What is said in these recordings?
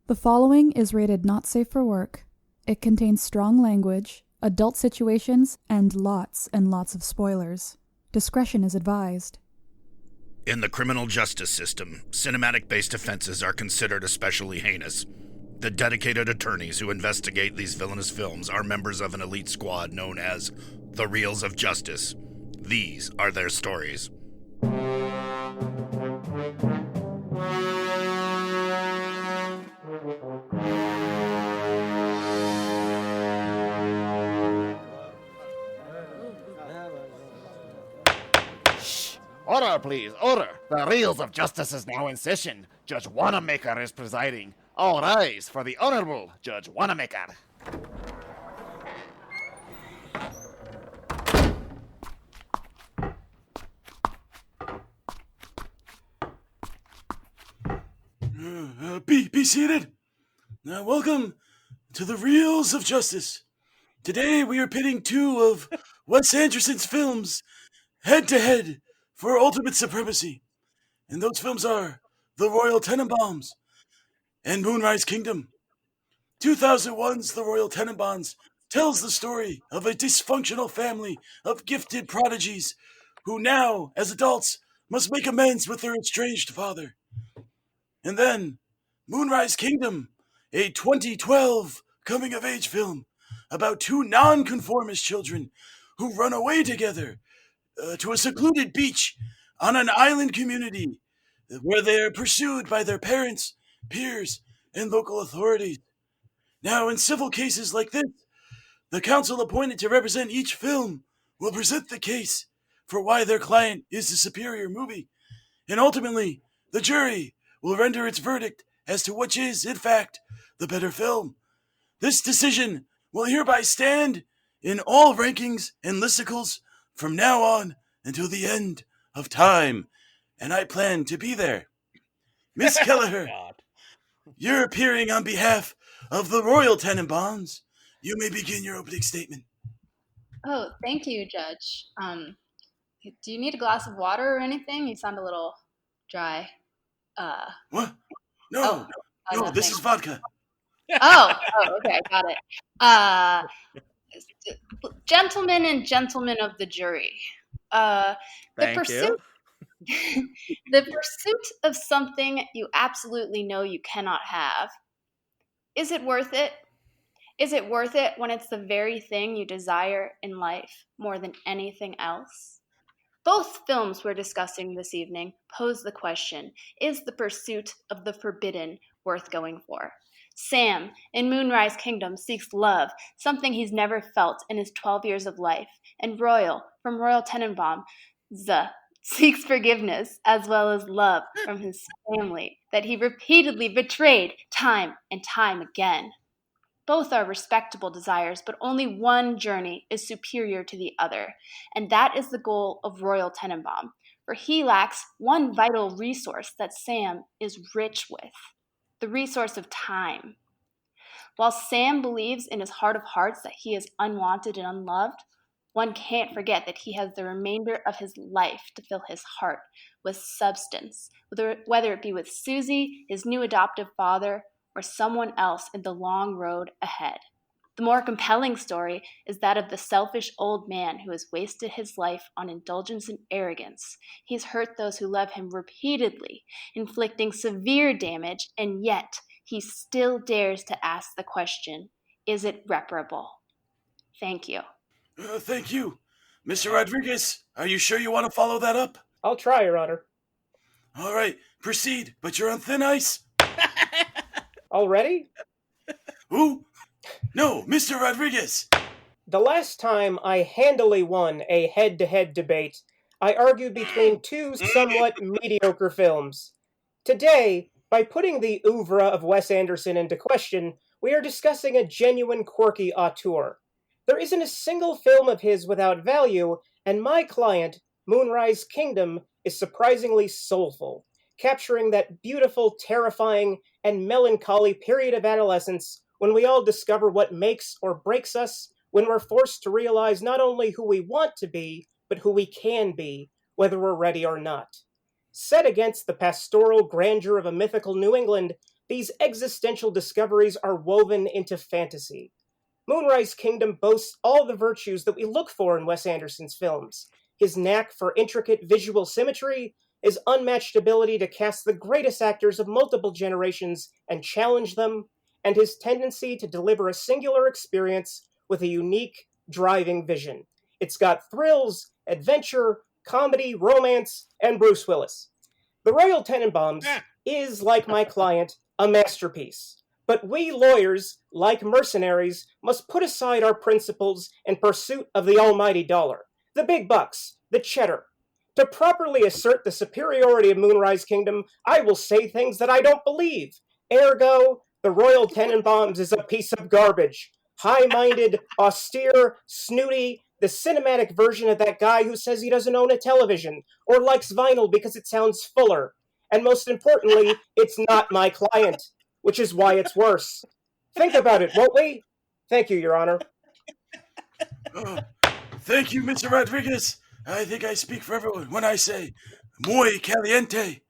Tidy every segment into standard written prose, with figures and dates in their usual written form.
The following is rated not safe for work. It contains strong language, adult situations, and lots of spoilers. Discretion is advised. In the criminal justice system, cinematic-based offenses are considered especially heinous. The dedicated attorneys who investigate these villainous films are members of an elite squad known as the Reels of Justice. These are their stories. Order, please, order. The Reels of Justice is now in session. Judge Wanamaker is presiding. All rise for the Honorable Judge Wanamaker. Be seated. Welcome to the Reels of Justice. Today we are pitting two of Wes Anderson's films head-to-head for ultimate supremacy. And those films are The Royal Tenenbaums and Moonrise Kingdom. 2001's The Royal Tenenbaums tells the story of a dysfunctional family of gifted prodigies who now, as adults, must make amends with their estranged father. And then Moonrise Kingdom, a 2012 coming-of-age film about two nonconformist children who run away together to a secluded beach on an island community where they are pursued by their parents, peers, and local authorities. Now, in civil cases like this, the counsel appointed to represent each film will present the case for why their client is the superior movie, and ultimately, the jury will render its verdict as to which is, in fact, the better film. This decision will hereby stand in all rankings and listicles from now on until the end of time, and I plan to be there. Miss Kelleher, you're appearing on behalf of the Royal Tenenbaums. You may begin your opening statement. Oh, thank you, Judge. Do you need a glass of water or anything? You sound a little dry. What? No, this is vodka. Oh, okay, got it. Gentlemen and gentlemen of the jury, the pursuit of something you absolutely know you cannot have. Is it worth it? Is it worth it when it's the very thing you desire in life more than anything else? Both films we're discussing this evening pose the question, is the pursuit of the forbidden worth going for? Sam, in Moonrise Kingdom, seeks love, something he's never felt in his 12 years of life, and Royal, from Royal Tenenbaums, seeks forgiveness as well as love from his family that he repeatedly betrayed time and time again. Both are respectable desires, but only one journey is superior to the other, and that is the goal of Royal Tenenbaums, for he lacks one vital resource that Sam is rich with, the resource of time. While Sam believes in his heart of hearts that he is unwanted and unloved, one can't forget that he has the remainder of his life to fill his heart with substance, whether it be with Susie, his new adoptive father, or someone else in the long road ahead. The more compelling story is that of the selfish old man who has wasted his life on indulgence and arrogance. He's hurt those who love him repeatedly, inflicting severe damage, and yet he still dares to ask the question, is it reparable? Thank you. Thank you. Mr. Rodriguez, are you sure you want to follow that up? I'll try, Your Honor. All right, proceed, but you're on thin ice. Already? Who? No, Mr. Rodriguez. The last time I handily won a head-to-head debate, I argued between two somewhat mediocre films. Today, by putting the oeuvre of Wes Anderson into question, we are discussing a genuine quirky auteur. There isn't a single film of his without value, and my client, Moonrise Kingdom, is surprisingly soulful, capturing that beautiful, terrifying, and melancholy period of adolescence when we all discover what makes or breaks us, when we're forced to realize not only who we want to be, but who we can be, whether we're ready or not. Set against the pastoral grandeur of a mythical New England, these existential discoveries are woven into fantasy. Moonrise Kingdom boasts all the virtues that we look for in Wes Anderson's films. His knack for intricate visual symmetry, his unmatched ability to cast the greatest actors of multiple generations and challenge them, and his tendency to deliver a singular experience with a unique, driving vision. It's got thrills, adventure, comedy, romance, and Bruce Willis. The Royal Tenenbaums is, like my client, a masterpiece. But we lawyers, like mercenaries, must put aside our principles in pursuit of the almighty dollar, the big bucks, the cheddar. To properly assert the superiority of Moonrise Kingdom, I will say things that I don't believe. Ergo, the Royal Tenenbaums is a piece of garbage. High-minded, austere, snooty, the cinematic version of that guy who says he doesn't own a television, or likes vinyl because it sounds fuller. And most importantly, it's not my client, which is why it's worse. Think about it, won't we? Thank you, Your Honor. Thank you, Mr. Rodriguez. I think I speak for everyone when I say, muy caliente.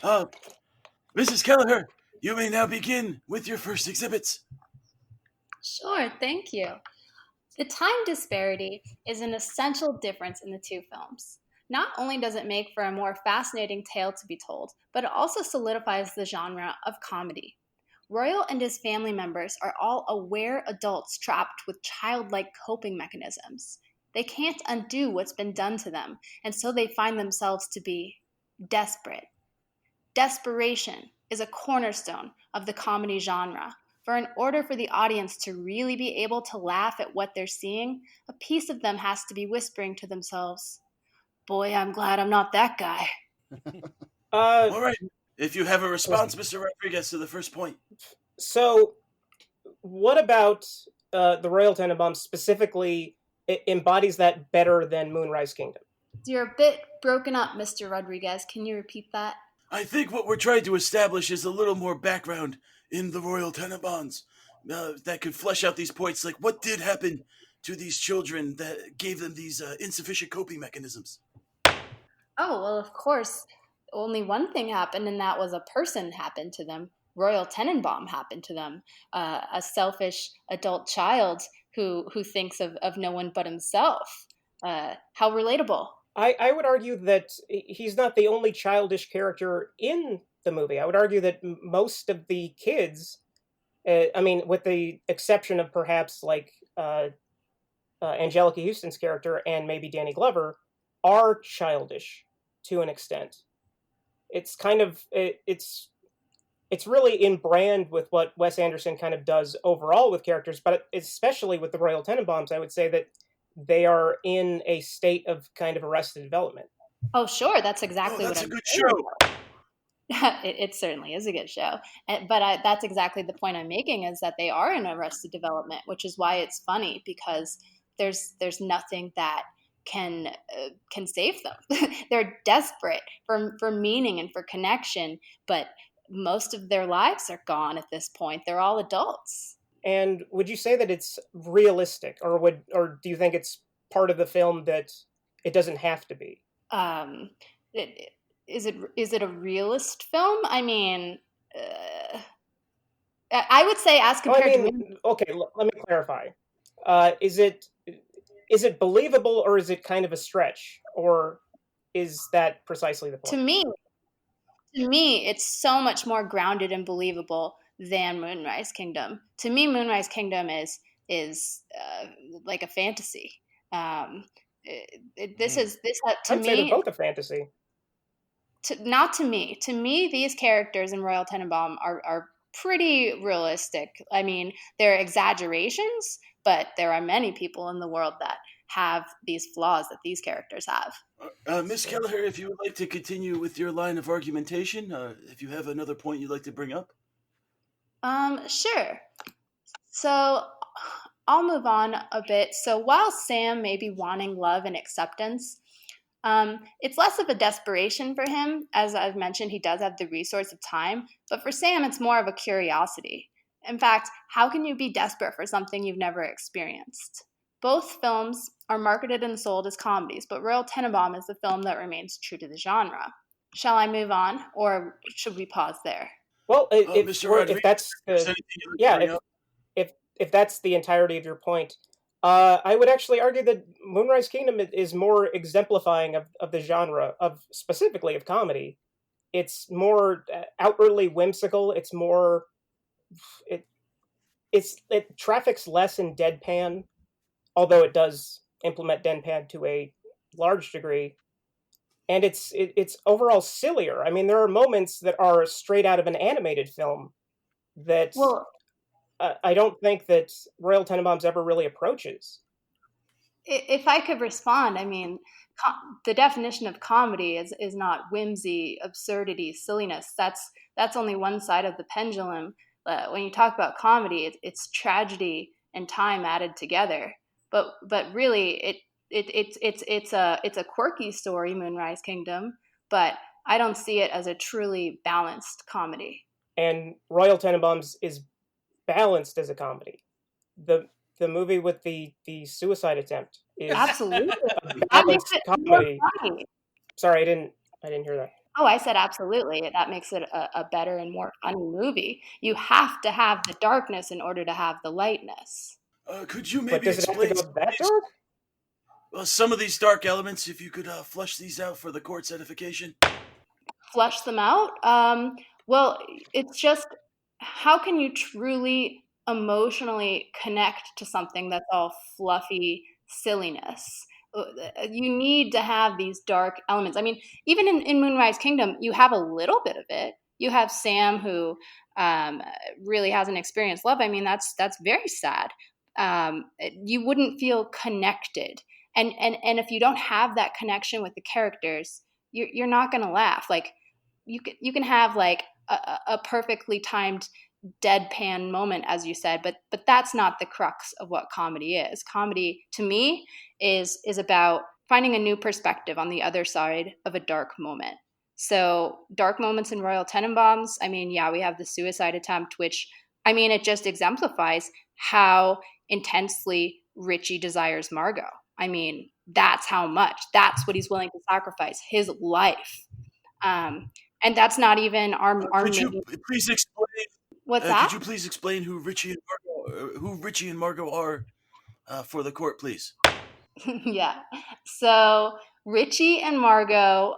Mrs. Kelleher, you may now begin with your first exhibits. Sure, thank you. The time disparity is an essential difference in the two films. Not only does it make for a more fascinating tale to be told, but it also solidifies the genre of comedy. Royal and his family members are all aware adults trapped with childlike coping mechanisms. They can't undo what's been done to them, and so they find themselves to be desperate. Desperation is a cornerstone of the comedy genre. For in order for the audience to really be able to laugh at what they're seeing, a piece of them has to be whispering to themselves, "Boy, I'm glad I'm not that guy." All right. If you have a response, Mr. Rodriguez, to the first point. So, what about the Royal Tenenbaums specifically embodies that better than Moonrise Kingdom? You're a bit broken up, Mr. Rodriguez. Can you repeat that? I think what we're trying to establish is a little more background in the Royal Tenenbaums that could flesh out these points, like what did happen to these children that gave them these insufficient coping mechanisms. Oh, well, of course, only one thing happened, and that was a person happened to them. Royal Tenenbaum happened to them, a selfish adult child who thinks of no one but himself. How relatable. I would argue that he's not the only childish character in the movie. I would argue that most of the kids, with the exception of perhaps like Angelica Houston's character and maybe Danny Glover, are childish to an extent. It's kind of it's really in brand with what Wes Anderson kind of does overall with characters, but especially with the Royal Tenenbaums, I would say that they are in a state of kind of arrested development. Oh, sure, that's exactly what I'm saying. That's a good show. It certainly is a good show, but that's exactly the point I'm making, is that they are in arrested development, which is why it's funny, because there's nothing that can save them. They're desperate for meaning and for connection, but most of their lives are gone at this point. They're all adults. And would you say that it's realistic, or do you think it's part of the film that it doesn't have to be? Is it a realist film? I mean, I would say as compared to... Okay, let me clarify. Is it believable, or is it kind of a stretch, or is that precisely the point? To me, it's so much more grounded and believable than Moonrise Kingdom. To me, Moonrise Kingdom is like a fantasy. I'd say they're both a fantasy. Not to me. To me, these characters in Royal Tenenbaum are pretty realistic. I mean, they're exaggerations, but there are many people in the world that have these flaws that these characters have. Ms. Kelleher, if you would like to continue with your line of argumentation, if you have another point you'd like to bring up. Sure. So I'll move on a bit. So while Sam may be wanting love and acceptance, it's less of a desperation for him. As I've mentioned, he does have the resource of time, but for Sam, it's more of a curiosity. In fact, how can you be desperate for something you've never experienced? Both films are marketed and sold as comedies, but Royal Tenenbaum is the film that remains true to the genre. Shall I move on, or should we pause there? Well, Mr. Rodriguez, if that's is the anything you'd like to bring up? if that's the entirety of your point, I would actually argue that Moonrise Kingdom is more exemplifying of the genre of specifically of comedy. It's more outwardly whimsical. It's more it it traffics less in deadpan, although it does implement deadpan to a large degree. And it's overall sillier. I mean, there are moments that are straight out of an animated film that Well, I don't think that Royal Tenenbaums ever really approaches. if I could respond, I mean, the definition of comedy is not whimsy, absurdity, silliness. That's only one side of the pendulum. When you talk about comedy, it's tragedy and time added together. But really, it's a quirky story, Moonrise Kingdom. But I don't see it as a truly balanced comedy. And Royal Tenenbaums is balanced as a comedy. The movie with the suicide attempt is Absolutely, a that makes balanced it more comedy. funny. Sorry, I didn't hear that. Oh, I said absolutely. That makes it a better and more funny movie. You have to have the darkness in order to have the lightness. Could you But maybe does it have to explain go that dark? some of these dark elements, if you could flush these out for the court's edification? Flush them out? Well, it's just how can you truly emotionally connect to something that's all fluffy silliness? You need to have these dark elements. I mean, even in Moonrise Kingdom, you have a little bit of it. You have Sam who really hasn't experienced love. I mean, that's very sad. You wouldn't feel connected, and if you don't have that connection with the characters, you're not going to laugh. Like you can have like a perfectly timed deadpan moment, as you said, but that's not the crux of what comedy is. Comedy to me is about finding a new perspective on the other side of a dark moment. So dark moments in Royal Tenenbaums, I mean, yeah, we have the suicide attempt, which I mean, it just exemplifies how intensely Richie desires Margot. I mean, that's how much. That's what he's willing to sacrifice, his life. And that's not even our Could main. you please explain? What's that? Could you please explain who Richie and Margot are for the court, please? Yeah. So Richie and Margot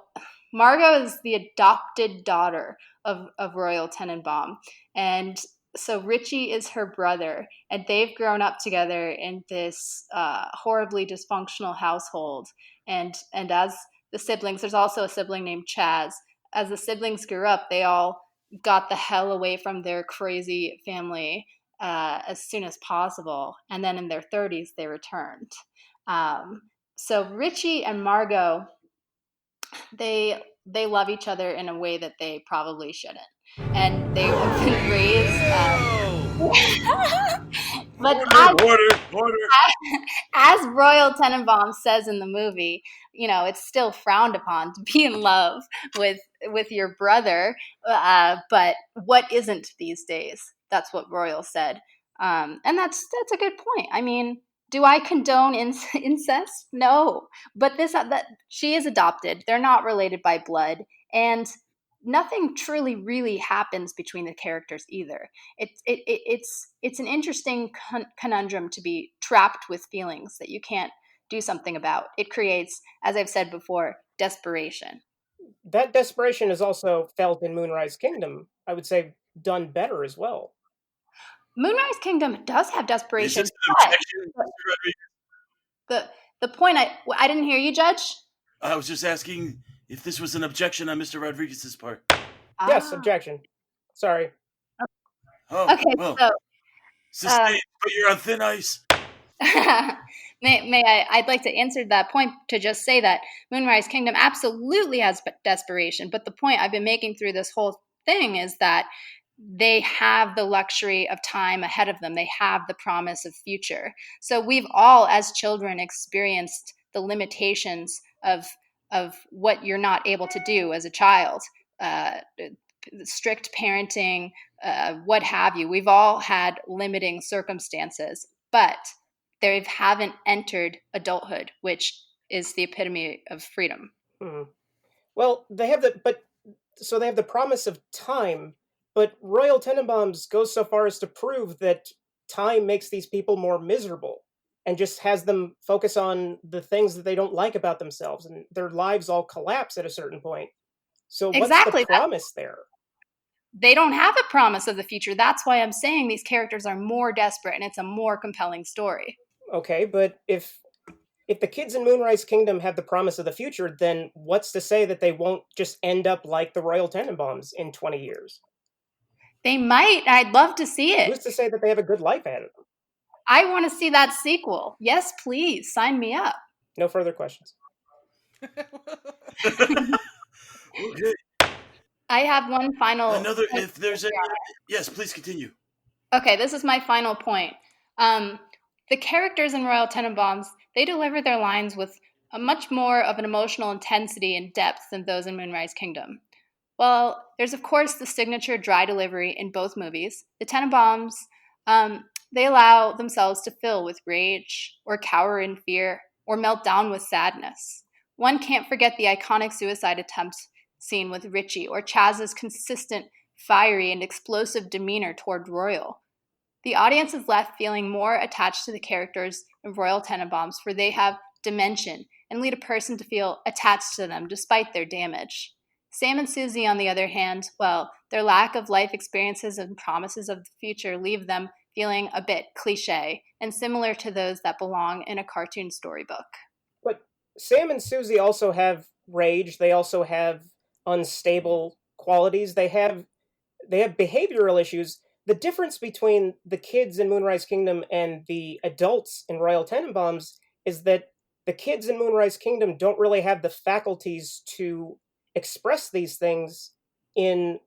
is the adopted daughter of Royal Tenenbaum. And so Richie is her brother, and they've grown up together in this horribly dysfunctional household. And as the siblings, there's also a sibling named Chaz. As the siblings grew up, they all got the hell away from their crazy family as soon as possible. And then in their 30s, they returned. So Richie and Margot, they love each other in a way that they probably shouldn't, and they have been raised. But Order. as Royal Tenenbaum says in the movie, you know, it's still frowned upon to be in love with your brother. But what isn't these days? That's what Royal said, and that's a good point. I mean, do I condone incest? No, but that she is adopted. They're not related by blood, and nothing truly really happens between the characters either. It's an interesting conundrum to be trapped with feelings that you can't do something about. It creates, as I've said before, desperation. That desperation is also felt in Moonrise Kingdom. I would say done better as well. Moonrise Kingdom does have desperation. Is this an objection, Mr. Rodriguez? The point I didn't hear you, Judge. I was just asking if this was an objection on Mr. Rodriguez's part. Yes, objection. Sorry. Oh, Okay, well, so sustained, but you're on thin ice. I'd like to answer that point to just say that Moonrise Kingdom absolutely has desperation, but the point I've been making through this whole thing is that they have the luxury of time ahead of them. They have the promise of future. So we've all, as children, experienced the limitations of what you're not able to do as a child. Strict parenting, what have you. We've all had limiting circumstances, but they haven't entered adulthood, which is the epitome of freedom. Well, they have the promise of time, But Royal Tenenbaums goes so far as to prove that time makes these people more miserable and just has them focus on the things that they don't like about themselves, and their lives all collapse at a certain point. So what's Exactly. the promise there? They don't have a promise of the future. That's why I'm saying these characters are more desperate and it's a more compelling story. Okay, but if the kids in Moonrise Kingdom have the promise of the future, then what's to say that they won't just end up like the Royal Tenenbaums in 20 years? They might. I'd love to see it. Who's to say that they have a good life ahead of them? I want to see that sequel. Yes, please. Sign me up. No further questions. Okay. I have one final... If there's any... Yes, please continue. Okay, this is my final point. The characters in Royal Tenenbaums, they deliver their lines with a much more of an emotional intensity and depth than those in Moonrise Kingdom. Well, there's of course the signature dry delivery in both movies. The Tenenbaums, they allow themselves to fill with rage, or cower in fear, or melt down with sadness. One can't forget the iconic suicide attempt scene with Richie, or Chaz's consistent, fiery, and explosive demeanor toward Royal. The audience is left feeling more attached to the characters in Royal Tenenbaums, for they have dimension and lead a person to feel attached to them despite their damage. Sam and Susie, on the other hand, well, their lack of life experiences and promises of the future leave them feeling a bit cliche and similar to those that belong in a cartoon storybook. But Sam and Susie also have rage. They also have unstable qualities. They have behavioral issues. The difference between the kids in Moonrise Kingdom and the adults in Royal Tenenbaums is that the kids in Moonrise Kingdom don't really have the faculties to express these things in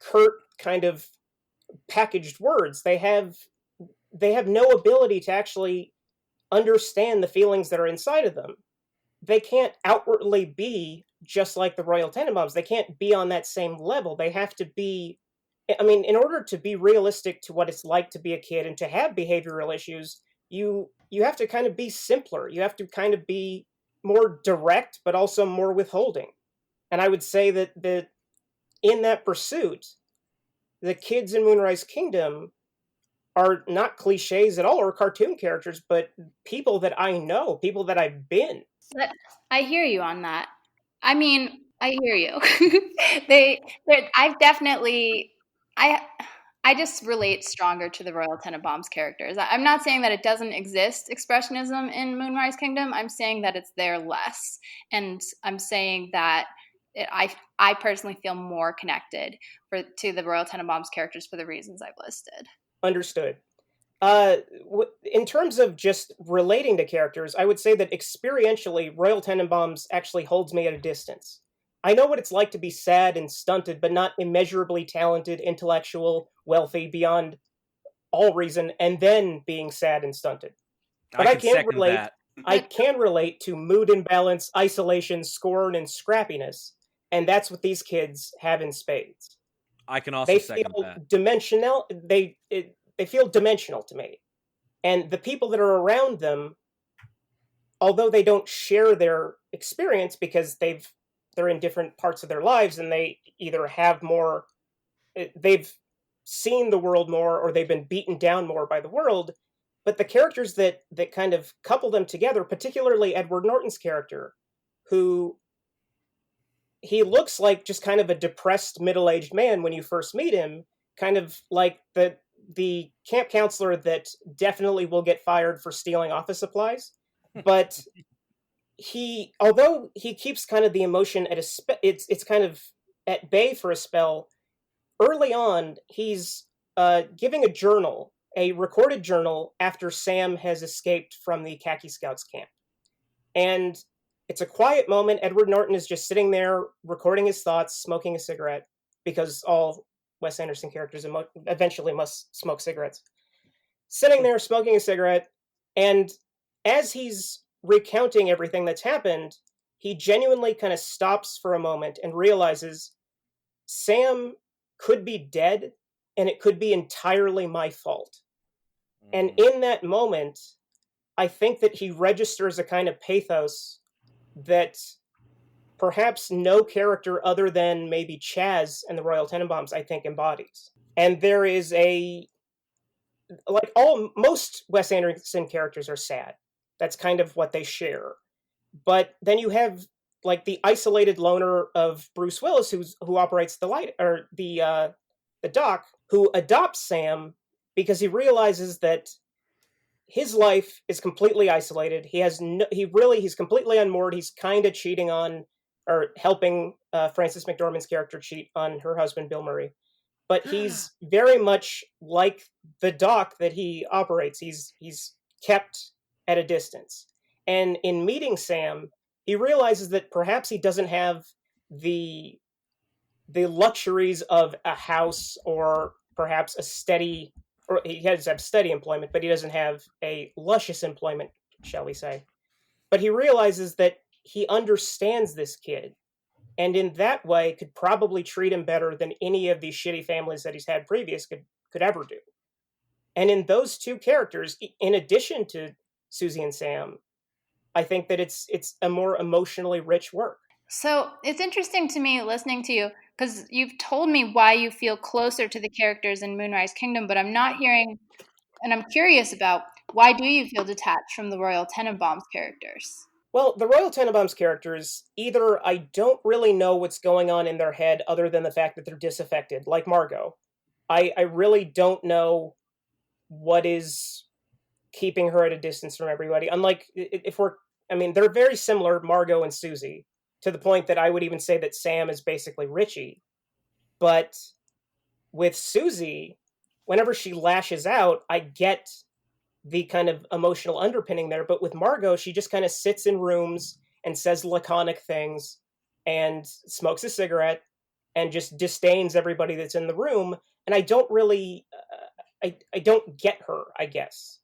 curt kind of packaged words. They have no ability to actually understand the feelings that are inside of them. They can't outwardly be just like the Royal Tenenbaums. They can't be on that same level. They have to be, I mean, in order to be realistic to what it's like to be a kid and to have behavioral issues, you have to kind of be simpler. You have to kind of be more direct, but also more withholding. And I would say that in that pursuit, the kids in Moonrise Kingdom are not cliches at all or cartoon characters, but people that I know, people that I've been. I hear you on that. I mean, I hear you. I just relate stronger to the Royal Tenenbaums characters. I'm not saying that it doesn't exist, expressionism in Moonrise Kingdom. I'm saying that it's there less. And I'm saying that I personally feel more connected to the Royal Tenenbaums characters for the reasons I've listed. Understood. In terms of just relating to characters, I would say that experientially, Royal Tenenbaums actually holds me at a distance. I know what it's like to be sad and stunted, but not immeasurably talented, intellectual, wealthy, beyond all reason, and then being sad and stunted. But I can relate. That. I can relate to mood imbalance, isolation, scorn, and scrappiness, and that's what these kids have in spades. I can also second that. They feel dimensional. They feel dimensional to me, and the people that are around them, although they don't share their experience because they're in different parts of their lives and they either have more, they've seen the world more or they've been beaten down more by the world. But the characters that kind of couple them together, particularly Edward Norton's character, who he looks like just kind of a depressed middle-aged man when you first meet him, kind of like the camp counselor that definitely will get fired for stealing office supplies. But although he keeps kind of the emotion at it's kind of at bay for a spell, early on, he's giving a recorded journal after Sam has escaped from the Khaki Scouts camp. And it's a quiet moment. Edward Norton is just sitting there recording his thoughts, smoking a cigarette, because all Wes Anderson characters eventually must smoke cigarettes. Sitting there smoking a cigarette, and as he's recounting everything that's happened, he genuinely kind of stops for a moment and realizes Sam could be dead and it could be entirely my fault. And in that moment, I think that he registers a kind of pathos that perhaps no character other than maybe Chaz and the Royal Tenenbaums, I think, embodies. And there is most Wes Anderson characters are sad. That's kind of what they share. But then you have like the isolated loner of Bruce Willis, who operates the dock, who adopts Sam because he realizes that his life is completely isolated. He's completely unmoored. He's kind of cheating on, or helping Frances McDormand's character cheat on her husband, Bill Murray. But he's very much like the dock that he operates. He's kept at a distance. And in meeting Sam, he realizes that perhaps he doesn't have the luxuries of a house, or perhaps or he does have steady employment, but he doesn't have a luscious employment, shall we say. But he realizes that he understands this kid, and in that way could probably treat him better than any of these shitty families that he's had previous could ever do. And in those two characters, in addition to Susie and Sam, I think that it's a more emotionally rich work. So it's interesting to me listening to you, because you've told me why you feel closer to the characters in Moonrise Kingdom, but I'm not hearing, and I'm curious about, why do you feel detached from the Royal Tenenbaums characters? Well, the Royal Tenenbaums characters, either I don't really know what's going on in their head other than the fact that they're disaffected, like Margot. I really don't know what is keeping her at a distance from everybody. Unlike, they're very similar, Margot and Susie, to the point that I would even say that Sam is basically Richie. But with Susie, whenever she lashes out, I get the kind of emotional underpinning there. But with Margot, she just kind of sits in rooms and says laconic things and smokes a cigarette and just disdains everybody that's in the room. And I don't really, I don't get her, I guess.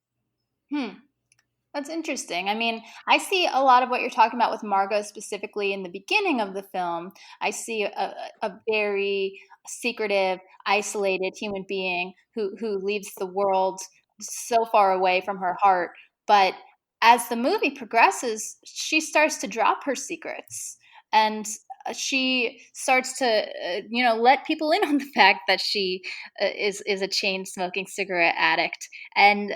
That's interesting. I mean, I see a lot of what you're talking about with Margot specifically in the beginning of the film. I see a very secretive, isolated human being who leaves the world so far away from her heart. But as the movie progresses, she starts to drop her secrets, and she starts to, let people in on the fact that she is a chain-smoking cigarette addict, and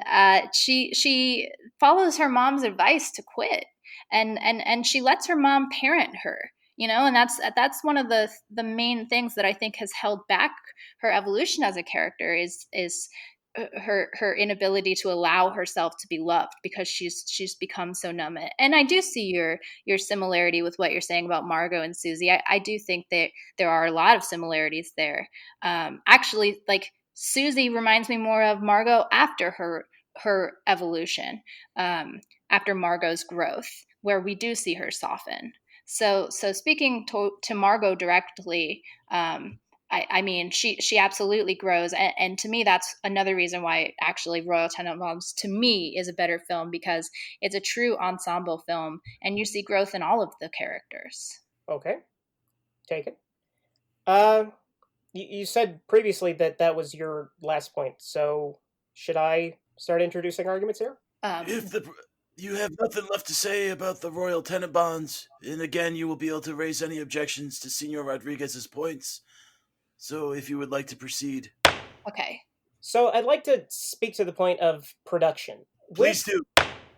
she follows her mom's advice to quit, and she lets her mom parent her, and that's one of the main things that I think has held back her evolution as a character is her inability to allow herself to be loved, because she's become so numb. And I do see your similarity with what you're saying about Margot and Susie. I do think that there are a lot of similarities there. Actually, like, Susie reminds me more of Margot after her evolution, after Margot's growth, where we do see her soften. So speaking to Margot directly, I mean, she absolutely grows. And to me, that's another reason why actually Royal Tenenbaums, to me, is a better film, because it's a true ensemble film, and you see growth in all of the characters. Okay. Take it. You said previously that was your last point, so should I start introducing arguments here? If you have nothing left to say about the Royal Tenenbaums, and again, you will be able to raise any objections to Senor Rodriguez's points. So if you would like to proceed. Okay. So I'd like to speak to the point of production. Please do.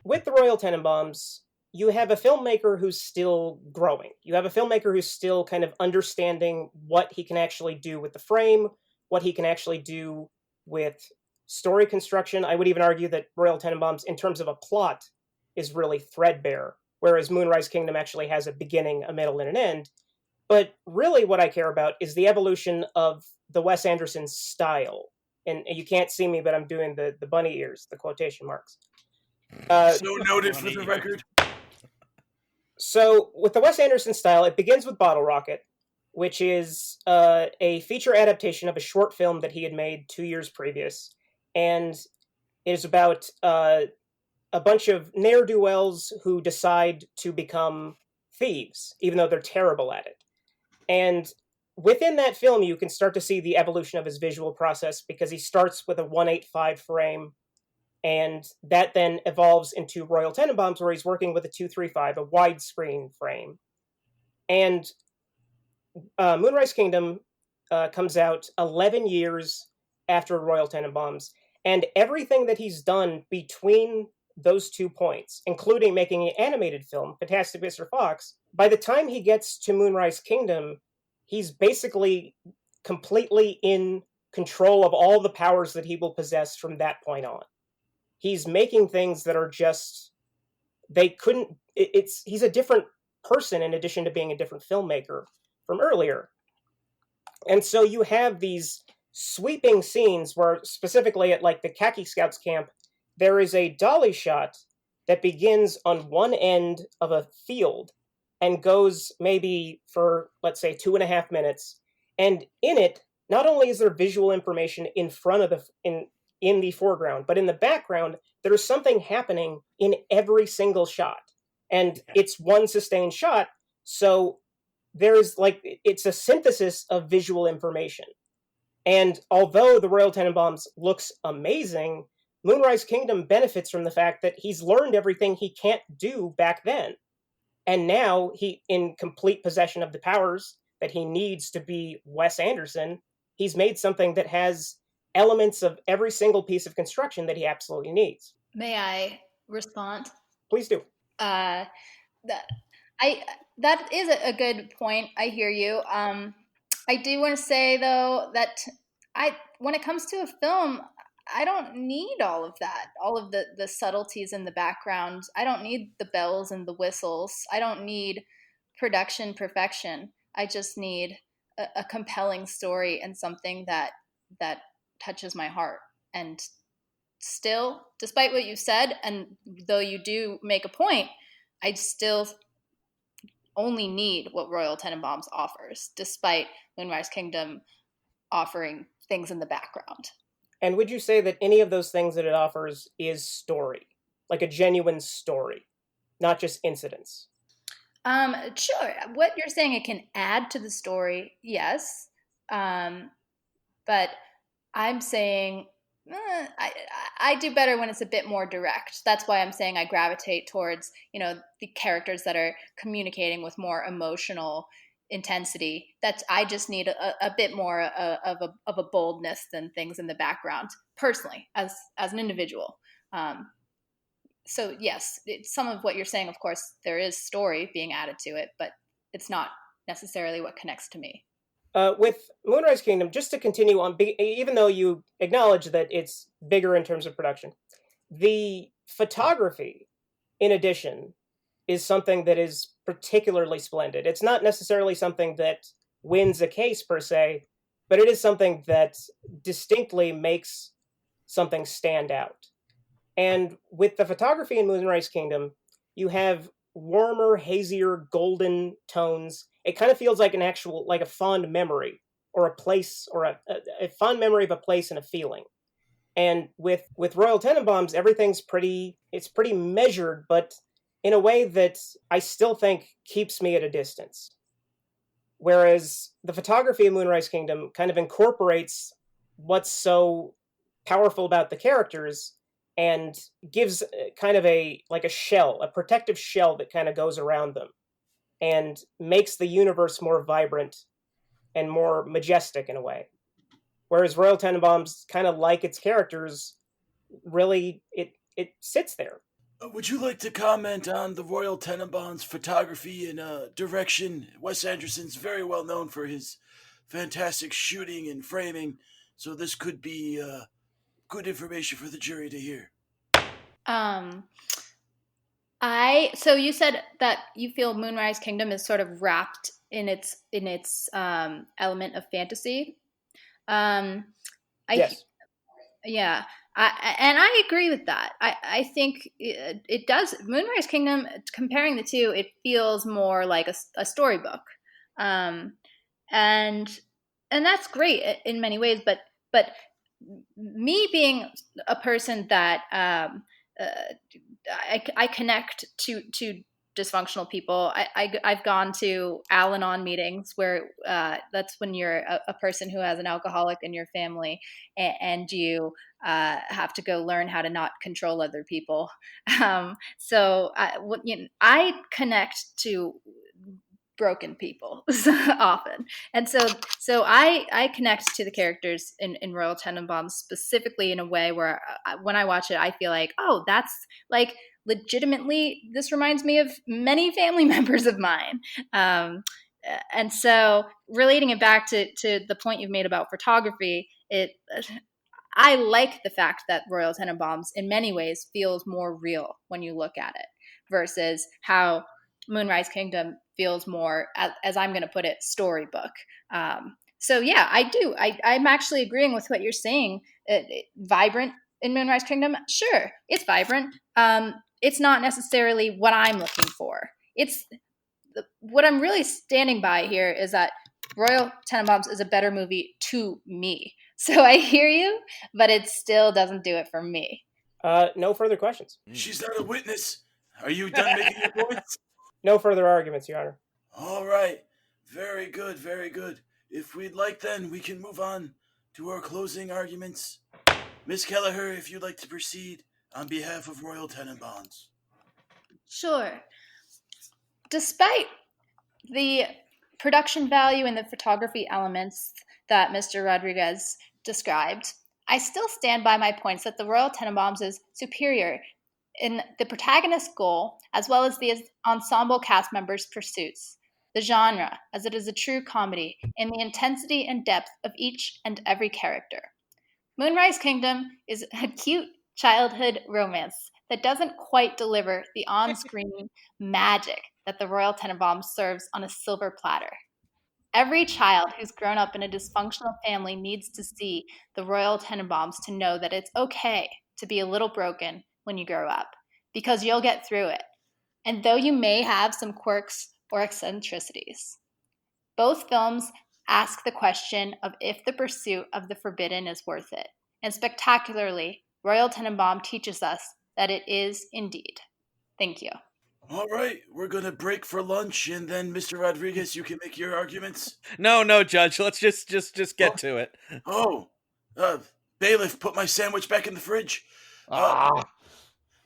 With the Royal Tenenbaums, you have a filmmaker who's still growing. You have a filmmaker who's still kind of understanding what he can actually do with the frame, what he can actually do with story construction. I would even argue that Royal Tenenbaums, in terms of a plot, is really threadbare, whereas Moonrise Kingdom actually has a beginning, a middle, and an end. But really what I care about is the evolution of the Wes Anderson style. And you can't see me, but I'm doing the bunny ears, the quotation marks. So noted for the record. So with the Wes Anderson style, it begins with Bottle Rocket, which is a feature adaptation of a short film that he had made 2 years previous. And it is about a bunch of ne'er-do-wells who decide to become thieves, even though they're terrible at it. And within that film, you can start to see the evolution of his visual process, because he starts with a 1.85 frame, and that then evolves into Royal Tenenbaums, where he's working with a 2.35, a widescreen frame. And Moonrise Kingdom comes out 11 years after Royal Tenenbaums, and everything that he's done between those 2 points, including making an animated film, Fantastic Mr. Fox, by the time he gets to Moonrise Kingdom, he's basically completely in control of all the powers that he will possess from that point on. He's making things that are just, he's a different person in addition to being a different filmmaker from earlier. And so you have these sweeping scenes where, specifically at like the Khaki Scouts camp, there is a dolly shot that begins on one end of a field and goes maybe for, let's say, 2.5 minutes. And in it, not only is there visual information in front of in the foreground, but in the background, there is something happening in every single shot. And it's one sustained shot, so there's it's a synthesis of visual information. And although the Royal Tenenbaums looks amazing, Moonrise Kingdom benefits from the fact that he's learned everything he can't do back then. And now he, in complete possession of the powers that he needs to be Wes Anderson, he's made something that has elements of every single piece of construction that he absolutely needs. May I respond? Please do. That is a good point. I hear you. I do want to say though that when it comes to a film, I don't need all of that, all of the subtleties in the background. I don't need the bells and the whistles. I don't need production perfection. I just need a compelling story and something that touches my heart. And still, despite what you said, and though you do make a point, I still only need what Royal Tenenbaums offers, despite Moonrise Kingdom offering things in the background. And would you say that any of those things that it offers is story, like a genuine story, not just incidents? Sure. What you're saying, it can add to the story, yes. But I'm saying I do better when it's a bit more direct. That's why I'm saying I gravitate towards, the characters that are communicating with more emotional intensity. I just need a bit more of a boldness than things in the background, personally, as an individual. So yes, some of what you're saying, of course, there is story being added to it, but it's not necessarily what connects to me. With Moonrise Kingdom, just to continue on, even though you acknowledge that it's bigger in terms of production, the photography, in addition, is something that is particularly splendid. It's not necessarily something that wins a case per se, but it is something that distinctly makes something stand out. And with the photography in Moonrise Kingdom, you have warmer, hazier, golden tones. It kind of feels like like a fond memory, or a place, or a fond memory of a place and a feeling. And with Royal Tenenbaums, everything's pretty measured, but in a way that I still think keeps me at a distance. Whereas the photography of Moonrise Kingdom kind of incorporates what's so powerful about the characters and gives kind of a shell, a protective shell that kind of goes around them and makes the universe more vibrant and more majestic in a way. Whereas Royal Tenenbaums, kind of like its characters, really, it sits there. Would you like to comment on the Royal Tenenbaums photography and direction? Wes Anderson's very well known for his fantastic shooting and framing, so this could be good information for the jury to hear. So you said that you feel Moonrise Kingdom is sort of wrapped in its element of fantasy. Yes. Yeah. I agree with that. I think it does. Moonrise Kingdom, comparing the two, it feels more like a storybook, and that's great in many ways. But me being a person that I connect to dysfunctional people. I've gone to Al-Anon meetings where that's when you're a person who has an alcoholic in your family, and you have to go learn how to not control other people. So I connect to broken people often. And so I connect to the characters in Royal Tenenbaums specifically in a way where when I watch it, I feel like, oh, that's like legitimately, this reminds me of many family members of mine. And so relating it back to the point you've made about photography, I like the fact that Royal Tenenbaums in many ways feels more real when you look at it versus how Moonrise Kingdom feels more, as I'm going to put it, storybook. So yeah, I do. I'm actually agreeing with what you're saying. Vibrant in Moonrise Kingdom, sure, it's vibrant. It's not necessarily what I'm looking for. What I'm really standing by here is that Royal Tenenbaums is a better movie to me. So I hear you, but it still doesn't do it for me. No further questions. She's not a witness. Are you done making your points? No further arguments, Your Honor. All right. Very good, very good. If we'd like, then we can move on to our closing arguments. Miss Kelleher, if you'd like to proceed on behalf of Royal Tenenbaums. Sure. Despite the production value and the photography elements that Mr. Rodriguez described, I still stand by my points that the Royal Tenenbaums is superior in the protagonist's goal, as well as the ensemble cast members' pursuits, the genre, as it is a true comedy, and the intensity and depth of each and every character. Moonrise Kingdom is a cute childhood romance that doesn't quite deliver the on-screen magic that the Royal Tenenbaums serves on a silver platter. Every child who's grown up in a dysfunctional family needs to see the Royal Tenenbaums to know that it's okay to be a little broken when you grow up, because you'll get through it. And though you may have some quirks or eccentricities, both films ask the question of if the pursuit of the forbidden is worth it. And spectacularly, Royal Tenenbaum teaches us that it is indeed. Thank you. All right, we're going to break for lunch, and then, Mr. Rodriguez, you can make your arguments. No, Judge. Let's just get to it. Bailiff, put my sandwich back in the fridge.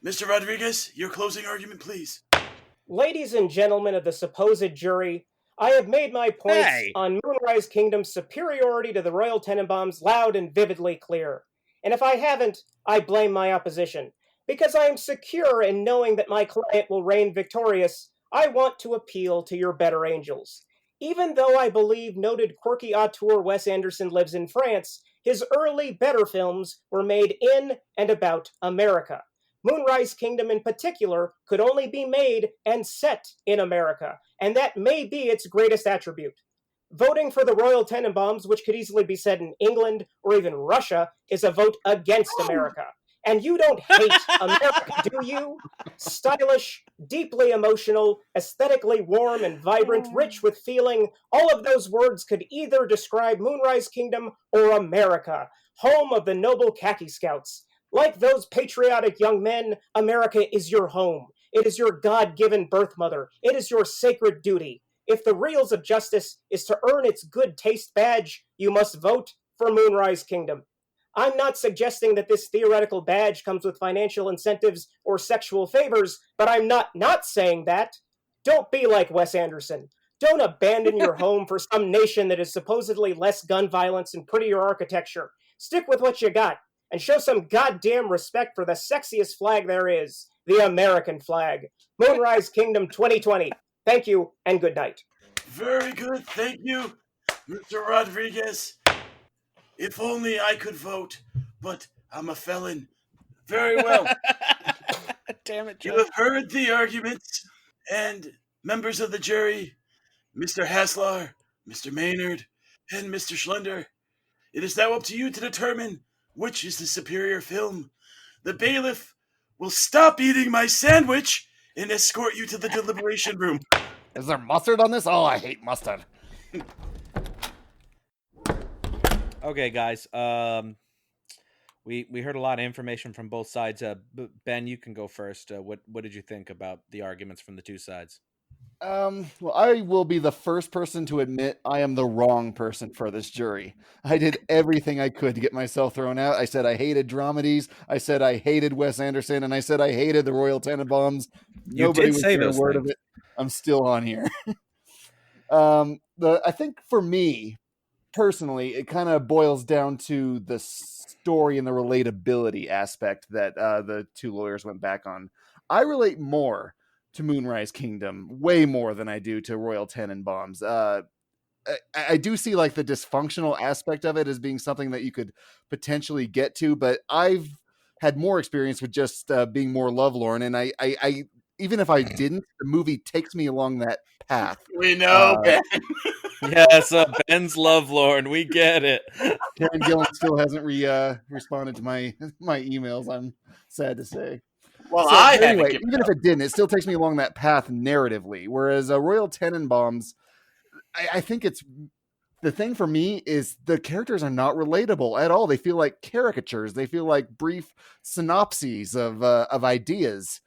Mr. Rodriguez, your closing argument, please. Ladies and gentlemen of the supposed jury, I have made my points on Moonrise Kingdom's superiority to the Royal Tenenbaums loud and vividly clear. And if I haven't, I blame my opposition. Because I am secure in knowing that my client will reign victorious, I want to appeal to your better angels. Even though I believe noted quirky auteur Wes Anderson lives in France, his early better films were made in and about America. Moonrise Kingdom in particular could only be made and set in America, and that may be its greatest attribute. Voting for the Royal Tenenbaums, which could easily be said in England or even Russia, is a vote against America. And you don't hate America, do you? Stylish, deeply emotional, aesthetically warm and vibrant, rich with feeling, all of those words could either describe Moonrise Kingdom or America, home of the noble khaki scouts. Like those patriotic young men, America is your home. It is your God-given birth mother. It is your sacred duty. If the Reels of Justice is to earn its good taste badge, you must vote for Moonrise Kingdom. I'm not suggesting that this theoretical badge comes with financial incentives or sexual favors, but I'm not saying that. Don't be like Wes Anderson. Don't abandon your home for some nation that is supposedly less gun violence and prettier architecture. Stick with what you got, and show some goddamn respect for the sexiest flag there is, the American flag. Moonrise Kingdom 2020. Thank you, and good night. Very good, thank you, Mr. Rodriguez. If only I could vote, but I'm a felon. Very well. Damn it, Judge. You have heard the arguments, and members of the jury, Mr. Haslar, Mr. Maynard, and Mr. Schlender, it is now up to you to determine which is the superior film. The bailiff will stop eating my sandwich and escort you to the deliberation room. Is there mustard on this? Oh, I hate mustard. Okay, guys. We heard a lot of information from both sides. Ben, you can go first. What did you think about the arguments from the two sides? Well, I will be the first person to admit I am the wrong person for this jury. I did everything I could to get myself thrown out. I said I hated dramedies. I said I hated Wes Anderson, and I said I hated the Royal Tenenbaums. Nobody was saying a word of it. I'm still on here. I think for me personally, it kind of boils down to the story and the relatability aspect that the two lawyers went back on. I relate more to Moonrise Kingdom, way more than I do to Royal Tenenbaums. I do see like the dysfunctional aspect of it as being something that you could potentially get to, but I've had more experience with just being more lovelorn, and I even if I didn't, the movie takes me along that path. We know, Ben. Yes, Ben's lovelorn. We get it. Karen Gillan still hasn't responded to my emails. I'm sad to say. Well, So, I but haven't anyway, given even up. if it didn't, it still takes me along that path narratively. Whereas Royal Tenenbaums, I think it's the thing for me is the characters are not relatable at all. They feel like caricatures. They feel like brief synopses of ideas,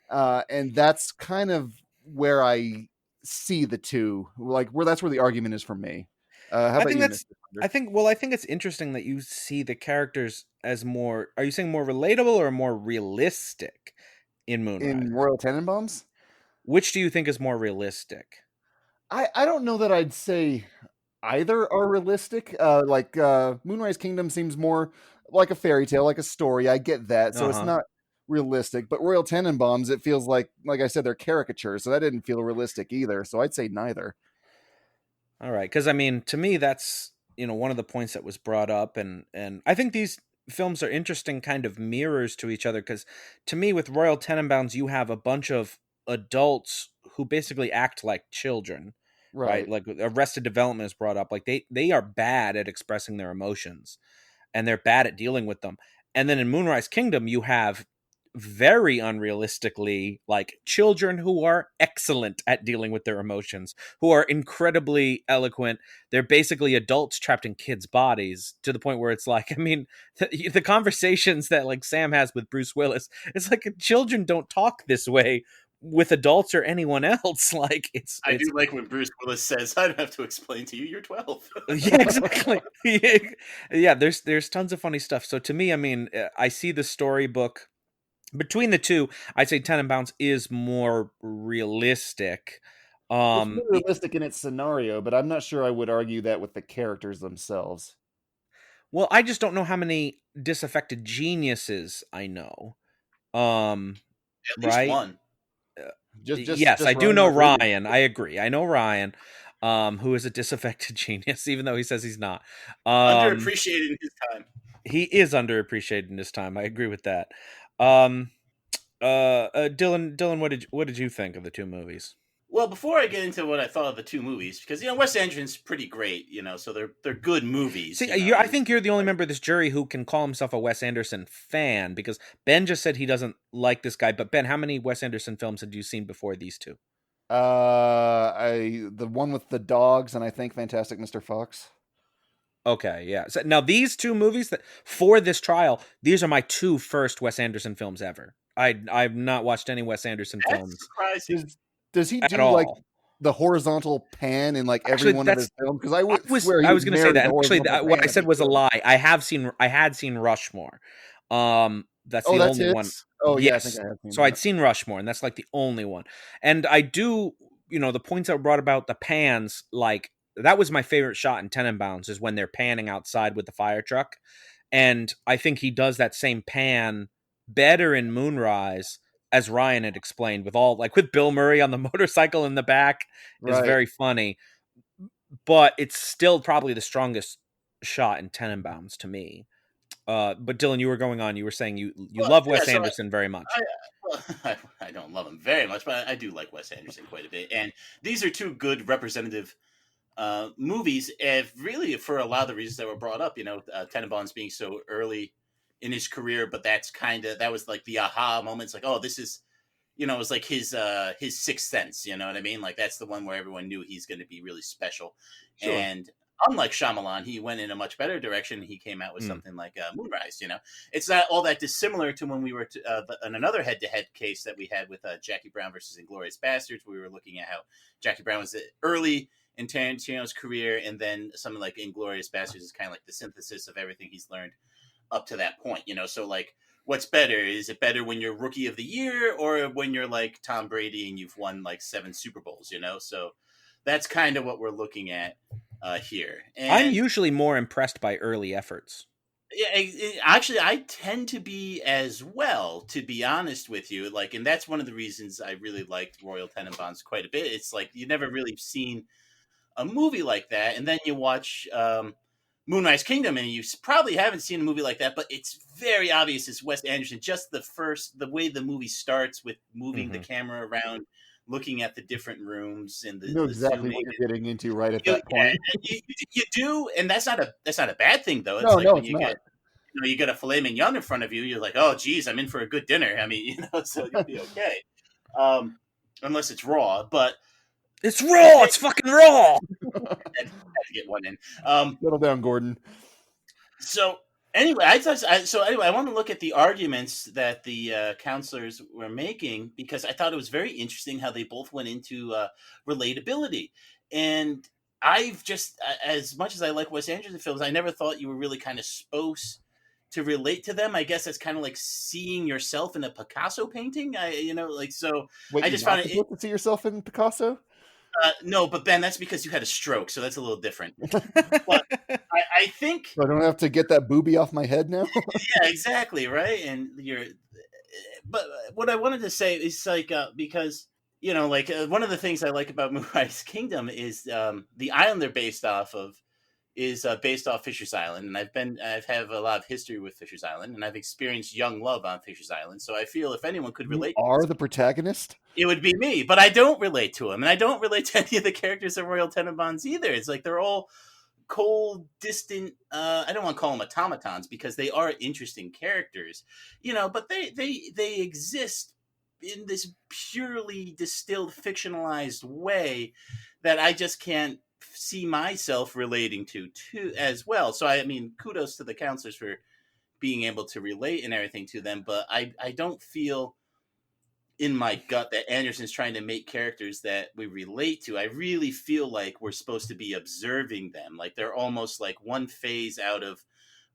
and that's kind of where I see the two. Like that's where the argument is for me. How I about think you, that's. Mr. Thunder? I think it's interesting that you see the characters as more. Are you saying more relatable or more realistic in Moonrise? In Royal Tenenbaums? Which do you think is more realistic? I don't know that I'd say either are realistic. Moonrise Kingdom seems more like a fairy tale, like a story. I get that, so it's not realistic. But Royal Tenenbaums, it feels like I said, they're caricatures, so that didn't feel realistic either. So I'd say neither. All right, because I mean, to me, that's one of the points that was brought up, and I think these films are interesting kind of mirrors to each other. Because to me, with Royal Tenenbaums, you have a bunch of adults who basically act like children, right? Like Arrested Development is brought up. Like they are bad at expressing their emotions, and they're bad at dealing with them. And then in Moonrise Kingdom, you have very unrealistically like children who are excellent at dealing with their emotions, who are incredibly eloquent. They're basically adults trapped in kids' bodies, to the point where it's like, I mean, the conversations that like Sam has with Bruce Willis, it's like children don't talk this way with adults or anyone else. Like I do like when Bruce Willis says, "I don't have to explain to you. You're 12." Yeah, exactly. Yeah, there's tons of funny stuff. So to me, I mean, I see the storybook between the two. I'd say Tenenbaums is more realistic. It's more realistic in its scenario, but I'm not sure I would argue that with the characters themselves. Well, I just don't know how many disaffected geniuses I know. At least right? one. Yes, I do know Ryan. I agree. I know Ryan, who is a disaffected genius, even though he says he's not. Underappreciated in his time. He is underappreciated in his time. I agree with that. Dylan, what did you think of the two movies? Well, before I get into what I thought of the two movies, because Wes Anderson's pretty great, so they're good movies. See, I think you're the only member of this jury who can call himself a Wes Anderson fan, because Ben just said he doesn't like this guy. But Ben, how many Wes Anderson films had you seen before these two? The one with the dogs, and I think Fantastic Mr. Fox. Okay, yeah. So now these two movies that for this trial, these are my two first Wes Anderson films ever. I've not watched any Wes Anderson films. Surprising. Does he do like the horizontal pan in like every one of his films? Because I was going to say that. And actually, what I said was a lie. I had seen Rushmore. That's the only one. Oh yeah, yes. I think I have seen so that. I'd seen Rushmore, and that's like the only one. And I do, the points that were brought about the pans, like that was my favorite shot in Tenenbaums, is when they're panning outside with the fire truck. And I think he does that same pan better in Moonrise, as Ryan had explained, with Bill Murray on the motorcycle in the back is very funny. But it's still probably the strongest shot in Tenenbaums to me. But Dylan, you were going on. You were saying you love Wes Anderson very much. I don't love him very much, but I do like Wes Anderson quite a bit. And these are two good representative movies, really for a lot of the reasons that were brought up. Tenenbaums being so early in his career, but that was like the aha moments. Like, oh, this is, it was like his sixth sense. You know what I mean? Like that's the one where everyone knew he's going to be really special. Sure. And unlike Shyamalan, he went in a much better direction. He came out with something like Moonrise. It's not all that dissimilar to when we were in another head-to-head case that we had with Jackie Brown versus Inglourious Basterds. We were looking at how Jackie Brown was early in Tarantino's career, and then something like Inglourious Basterds is kind of like the synthesis of everything he's learned up to that point. So like, what's better? Is it better when you're Rookie of the Year, or when you're like Tom Brady and you've won like 7 Super Bowls? So That's kind of what we're looking at here. And I'm usually more impressed by early efforts. yeah, actually, I tend to be as well, to be honest with you. Like, and that's one of the reasons I really liked Royal Tenenbaums quite a bit. It's like you never really seen a movie like that, and then you watch Moonrise Kingdom, and you probably haven't seen a movie like that, but it's very obvious it's Wes Anderson. Just the way the movie starts with moving the camera around, looking at the different rooms and the You know exactly zooming. what you're getting into right at that point. You do, and that's not a bad thing though. It's No, like no, when it's you not. get you get a filet mignon in front of you, you're like, oh geez, I'm in for a good dinner. I mean, so you'll be okay, unless it's raw. But it's raw. It's fucking raw. I had to get one in. Settle down, Gordon. So anyway, I want to look at the arguments that the counselors were making, because I thought it was very interesting how they both went into relatability. And I've just, as much as I like Wes Anderson films, I never thought you were really kind of supposed to relate to them. I guess it's kind of like seeing yourself in a Picasso painting. Wait, I just found it. To see yourself in Picasso? No, but Ben, that's because you had a stroke, so that's a little different. But I think So I don't have to get that booby off my head now. yeah, exactly, right. And but what I wanted to say is like because one of the things I like about Moonrise Kingdom is the island they're based off of is based off Fisher's Island, and I've have a lot of history with Fisher's Island, and I've experienced young love on Fisher's Island. So I feel if anyone could relate, You are the protagonist. it would be me. But I don't relate to him, and I don't relate to any of the characters of Royal Tenenbaums either. It's like they're all cold, distant. I don't want to call them automatons because they are interesting characters, but they exist in this purely distilled, fictionalized way that I just can't see myself relating to as well. So I mean, kudos to the counselors for being able to relate and everything to them, but I don't feel in my gut that Anderson's trying to make characters that we relate to. I really feel like we're supposed to be observing them, like they're almost like one phase out of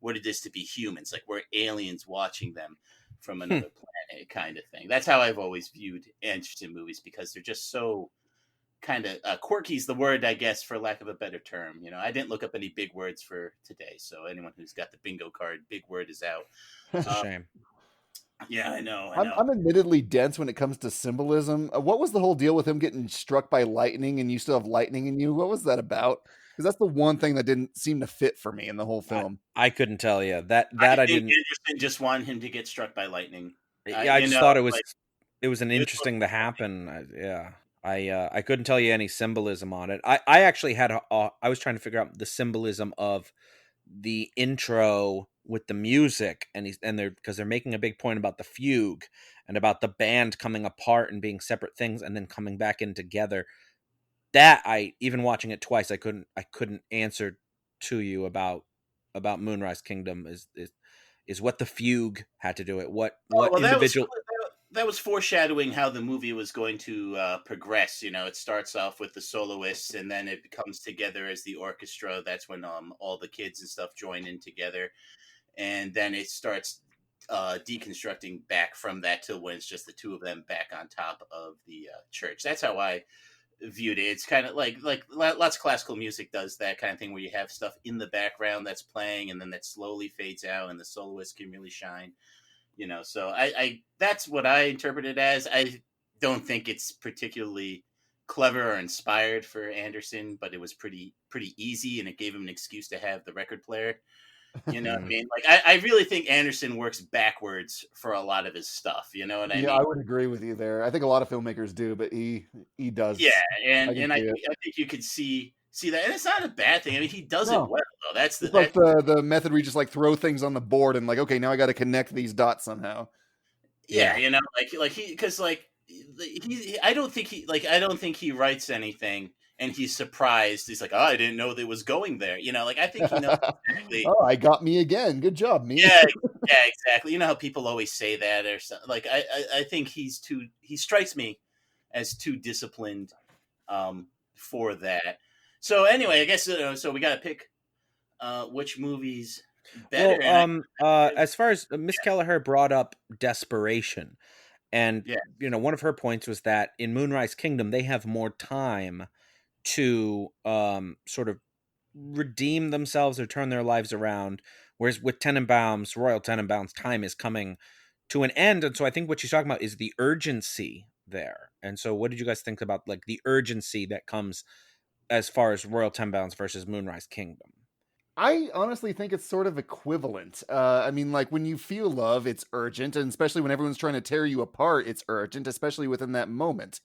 what it is to be humans, like we're aliens watching them from another planet kind of thing. That's how I've always viewed Anderson movies, because they're just so kind of quirky is the word, I guess, for lack of a better term. I didn't look up any big words for today, so anyone who's got the bingo card, big word is out. It's a shame. Yeah, I know. I'm admittedly dense when it comes to symbolism. What was the whole deal with him getting struck by lightning and you still have lightning in you? What was that about? Because that's the one thing that didn't seem to fit for me in the whole film. I couldn't tell you that I didn't. Anderson just wanted him to get struck by lightning. Yeah, I just thought it was an interesting to happen. I couldn't tell you any symbolism on it. I actually had I was trying to figure out the symbolism of the intro with the music, and because they're making a big point about the fugue and about the band coming apart and being separate things and then coming back in together. That even watching it twice, I couldn't answer to you about Moonrise Kingdom is what the fugue had to do it. What individual. That was foreshadowing how the movie was going to progress. It starts off with the soloists, and then it comes together as the orchestra. That's when all the kids and stuff join in together, and then it starts deconstructing back from that till when it's just the two of them back on top of the church. That's how I viewed it. It's kind of like lots of classical music does that kind of thing, where you have stuff in the background that's playing, and then that slowly fades out, and the soloist can really shine. So I that's what I interpret it as. I don't think it's particularly clever or inspired for Anderson, but it was pretty easy, and it gave him an excuse to have the record player. You know what I mean? Like I really think Anderson works backwards for a lot of his stuff. You know what I mean? Yeah, I would agree with you there. I think a lot of filmmakers do, but he does. Yeah, and I think you could see that, and it's not a bad thing. I mean, he does it well, though. That's the method where you just like throw things on the board and like, okay, now I got to connect these dots somehow. Yeah, I don't think he writes anything and he's surprised. He's like, oh, I didn't know that it was going there. I think he knows exactly. Oh, I got me again. Good job, me. Yeah, exactly. You know how people always say that or something. Like I think he strikes me as too disciplined for that. So anyway, I guess so we got to pick which movies better. Well, as far as Miss Kelleher brought up desperation, and one of her points was that in Moonrise Kingdom they have more time to sort of redeem themselves or turn their lives around. Whereas with Tenenbaums, Royal Tenenbaums, time is coming to an end. And so I think what she's talking about is the urgency there. And so what did you guys think about like the urgency that comes as far as Royal Tenenbaums versus Moonrise Kingdom? I honestly think it's sort of equivalent. I mean, like when you feel love, it's urgent, and especially when everyone's trying to tear you apart, it's urgent, especially within that moment.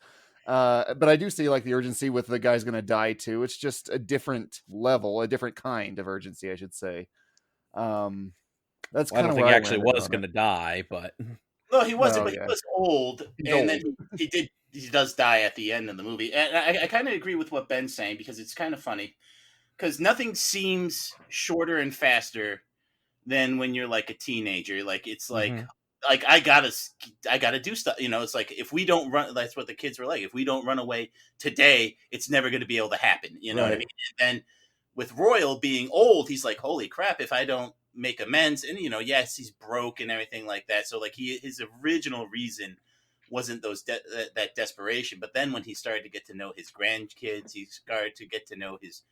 But I do see like the urgency with the guy's gonna die too. It's just a different level, a different kind of urgency, I should say. That's Well, I kind don't of think where he I actually landed was on going to die, but No, he wasn't, Well, but yeah. he was old, He's and then old. he does die at the end of the movie. And I kind of agree with what Ben's saying because it's kind of funny because nothing seems shorter and faster than when you're like a teenager. Like it's Mhm. like I gotta do stuff. You know, it's like if we don't run, that's what the kids were like. If we don't run away today, it's never going to be able to happen. You know what I Right. mean? And then with Royal being old, he's like, holy crap! If I don't make amends, and you know, yes, he's broke and everything like that. So like his original reason wasn't that desperation, but then when he started to get to know his grandkids, he started to get to know his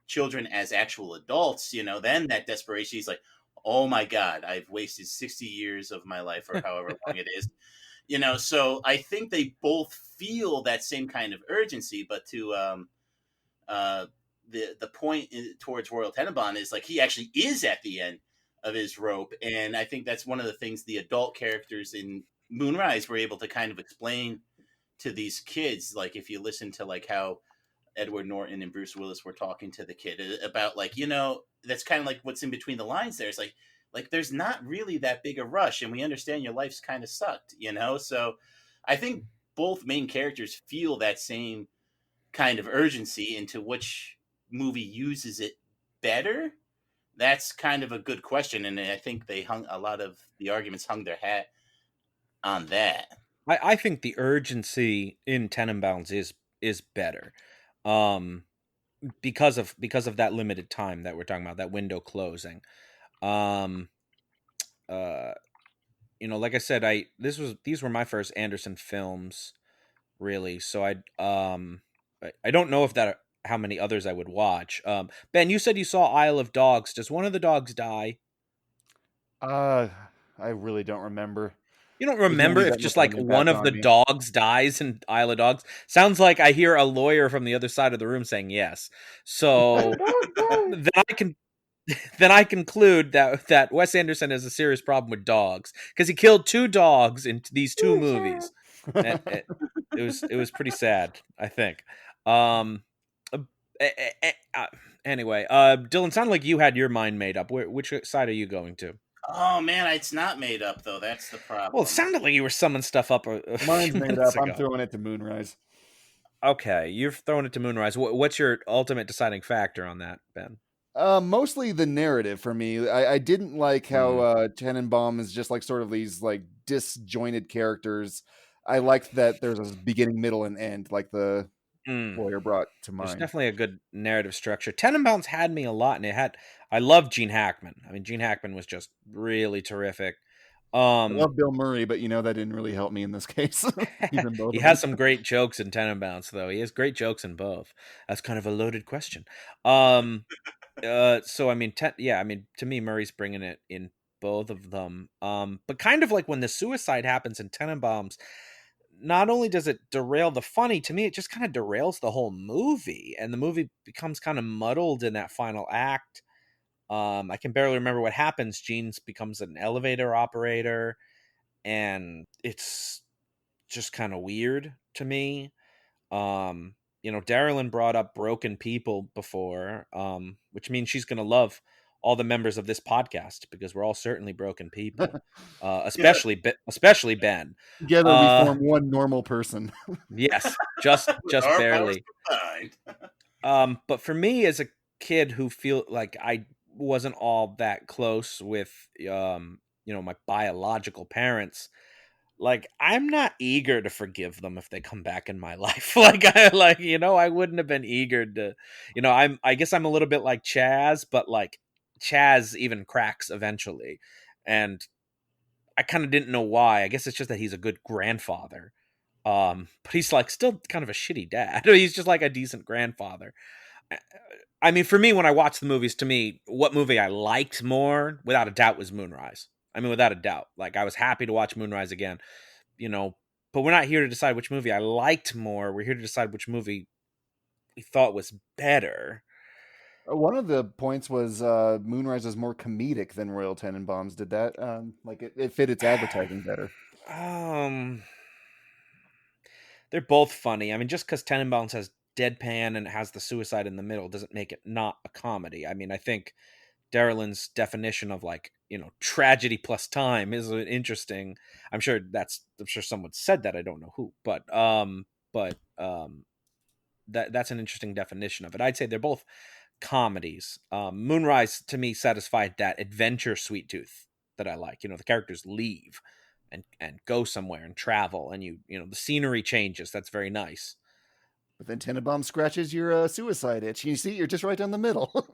children as actual adults. You know, then that desperation, he's like, oh my god, I've wasted 60 years of my life or however long it is. You know, so I think they both feel that same kind of urgency, but to the point towards Royal Tenenbaum is like he actually is at the end of his rope, and I think that's one of the things the adult characters in Moonrise were able to kind of explain to these kids. Like if you listen to like how Edward Norton and Bruce Willis were talking to the kid about like, you know, that's kind of like what's in between the lines there. It's like there's not really that big a rush, and we understand your life's kind of sucked, you know. So I think both main characters feel that same kind of urgency. Into which movie uses it better, that's kind of a good question, and I think they hung a lot of the arguments hung their hat on that. I think the urgency in Tenenbaums is better. Because of that limited time that we're talking about, that window closing. Um you know, like I said, these were my first Anderson films, really. So I don't know if that how many others I would watch. Ben, you said you saw Isle of Dogs. Does one of the dogs die? I really don't remember. You don't There's no remember movie if that just much of like an impact one of on the me. dogs dies in Isle of Dogs? Sounds like I hear a lawyer from the other side of the room saying yes. So then I conclude that Wes Anderson has a serious problem with dogs because he killed 2 dogs in these 2 movies. It was pretty sad, I think. Um, uh, eh, eh, eh, uh, anyway, Dylan, sounded like you had your mind made up. Which side are you going to? Oh man, it's not made up though. That's the problem. Well, it sounded like you were summing stuff up a Mine's few made minutes up. I'm ago. throwing it to Moonrise. Okay, you're throwing it to Moonrise. What's your ultimate deciding factor on that, Ben? Mostly the narrative for me. I didn't like how Tenenbaum is just like sort of these like disjointed characters. I liked that there's a beginning, middle, and end, like the lawyer brought to There's mind. definitely a good narrative structure. Tenenbaums had me a lot, and I love Gene Hackman. I mean, Gene Hackman was just really terrific. I love Bill Murray, but you know that didn't really help me in this case. He's in both He of has them. some great jokes in Tenenbaums, though. He has great jokes in both. That's kind of a loaded question. So I mean, I mean, to me, Murray's bringing it in both of them. But kind of like when the suicide happens in Tenenbaums, not only does it derail the funny, to me, it just kind of derails the whole movie, and the movie becomes kind of muddled in that final act. I can barely remember what happens. Gene becomes an elevator operator, and it's just kind of weird to me. You know, Daralyn brought up broken people before, which means she's going to love all the members of this podcast because we're all certainly broken people, especially Ben. Together we form one normal person. Yes, just Our barely. powers combined. But for me, as a kid who feel like I wasn't all that close with, you know, my biological parents, like I'm not eager to forgive them if they come back in my life. You know, I wouldn't have been eager to, you know, I guess I'm a little bit like Chaz, but like Chaz even cracks eventually. And I kind of didn't know why. I guess it's just that he's a good grandfather. But he's like still kind of a shitty dad. He's just like a decent grandfather. I mean, for me, when I watch the movies, to me, what movie I liked more, without a doubt, was Moonrise. I mean, without a doubt. Like, I was happy to watch Moonrise again, but we're not here to decide which movie I liked more. We're here to decide which movie we thought was better. One of the points was Moonrise is more comedic than Royal Tenenbaums. Did that it fit its advertising better? They're both funny. I mean, just because Tenenbaums has deadpan and it has the suicide in the middle doesn't make it not a comedy. I mean, I think Daralyn's definition of tragedy plus time is interesting. I'm sure someone said that. I don't know who, but that's an interesting definition of it. I'd say they're both comedies. Moonrise to me satisfied that adventure sweet tooth that I like. The characters leave and go somewhere and travel, and the scenery changes. That's very nice. But then Tenenbaum scratches your suicide itch. You see, you're just right down the middle.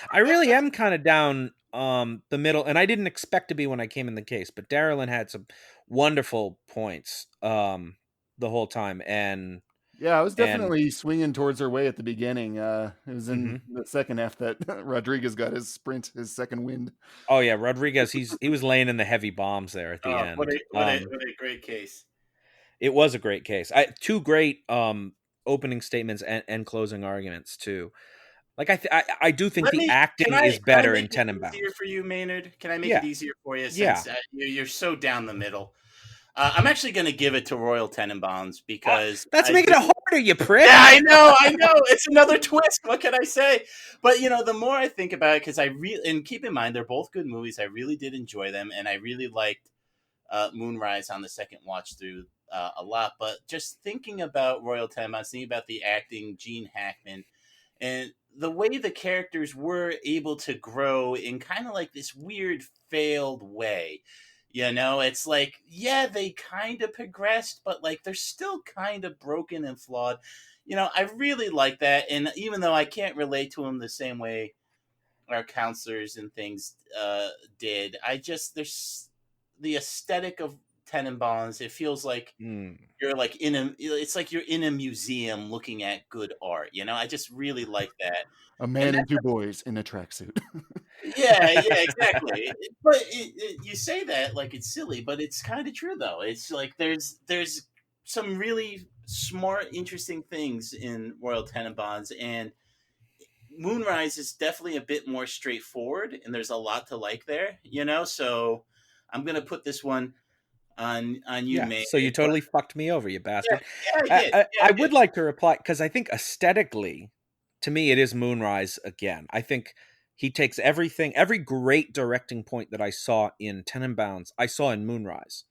I really am kind of down the middle, and I didn't expect to be when I came in the case. But Daralyn had some wonderful points the whole time, and yeah, I was definitely swinging towards her way at the beginning. It was in the second half that Rodriguez got his second wind. Oh yeah, Rodriguez, he was laying in the heavy bombs there at the end. What a great case. It was a great case. Two great opening statements and closing arguments too. Like I do think the acting is better in Tenenbaums. Easier for you, Maynard? Can I make it easier for you? Since you're so down the middle. I'm actually going to give it to Royal Tenenbaums because that's making it harder, you prick. Yeah, I know. It's another twist. What can I say? But the more I think about it, because and keep in mind they're both good movies. I really did enjoy them, and I really liked Moonrise on the second watch through a lot. But just thinking about Royal Tenenbaums, thinking about the acting, Gene Hackman, and the way the characters were able to grow in kind of like this weird failed way. It's like, they kind of progressed, but like they're still kind of broken and flawed. I really like that. And even though I can't relate to them the same way our counselors and things did, there's the aesthetic of Tenenbaums. It feels like you're like it's like you're in a museum looking at good art. I just really like that. A man and two boys in a tracksuit. Yeah, exactly. But you say that like it's silly, but it's kind of true though. It's like there's some really smart, interesting things in Royal Tenenbaums, and Moonrise is definitely a bit more straightforward, and there's a lot to like there. So I'm gonna put this one on you, May. So you totally fucked me over, you bastard. Yeah, I would like to reply because I think aesthetically, to me, it is Moonrise again. I think he takes everything, every great directing point that I saw in Tenenbaums, I saw in Moonrise.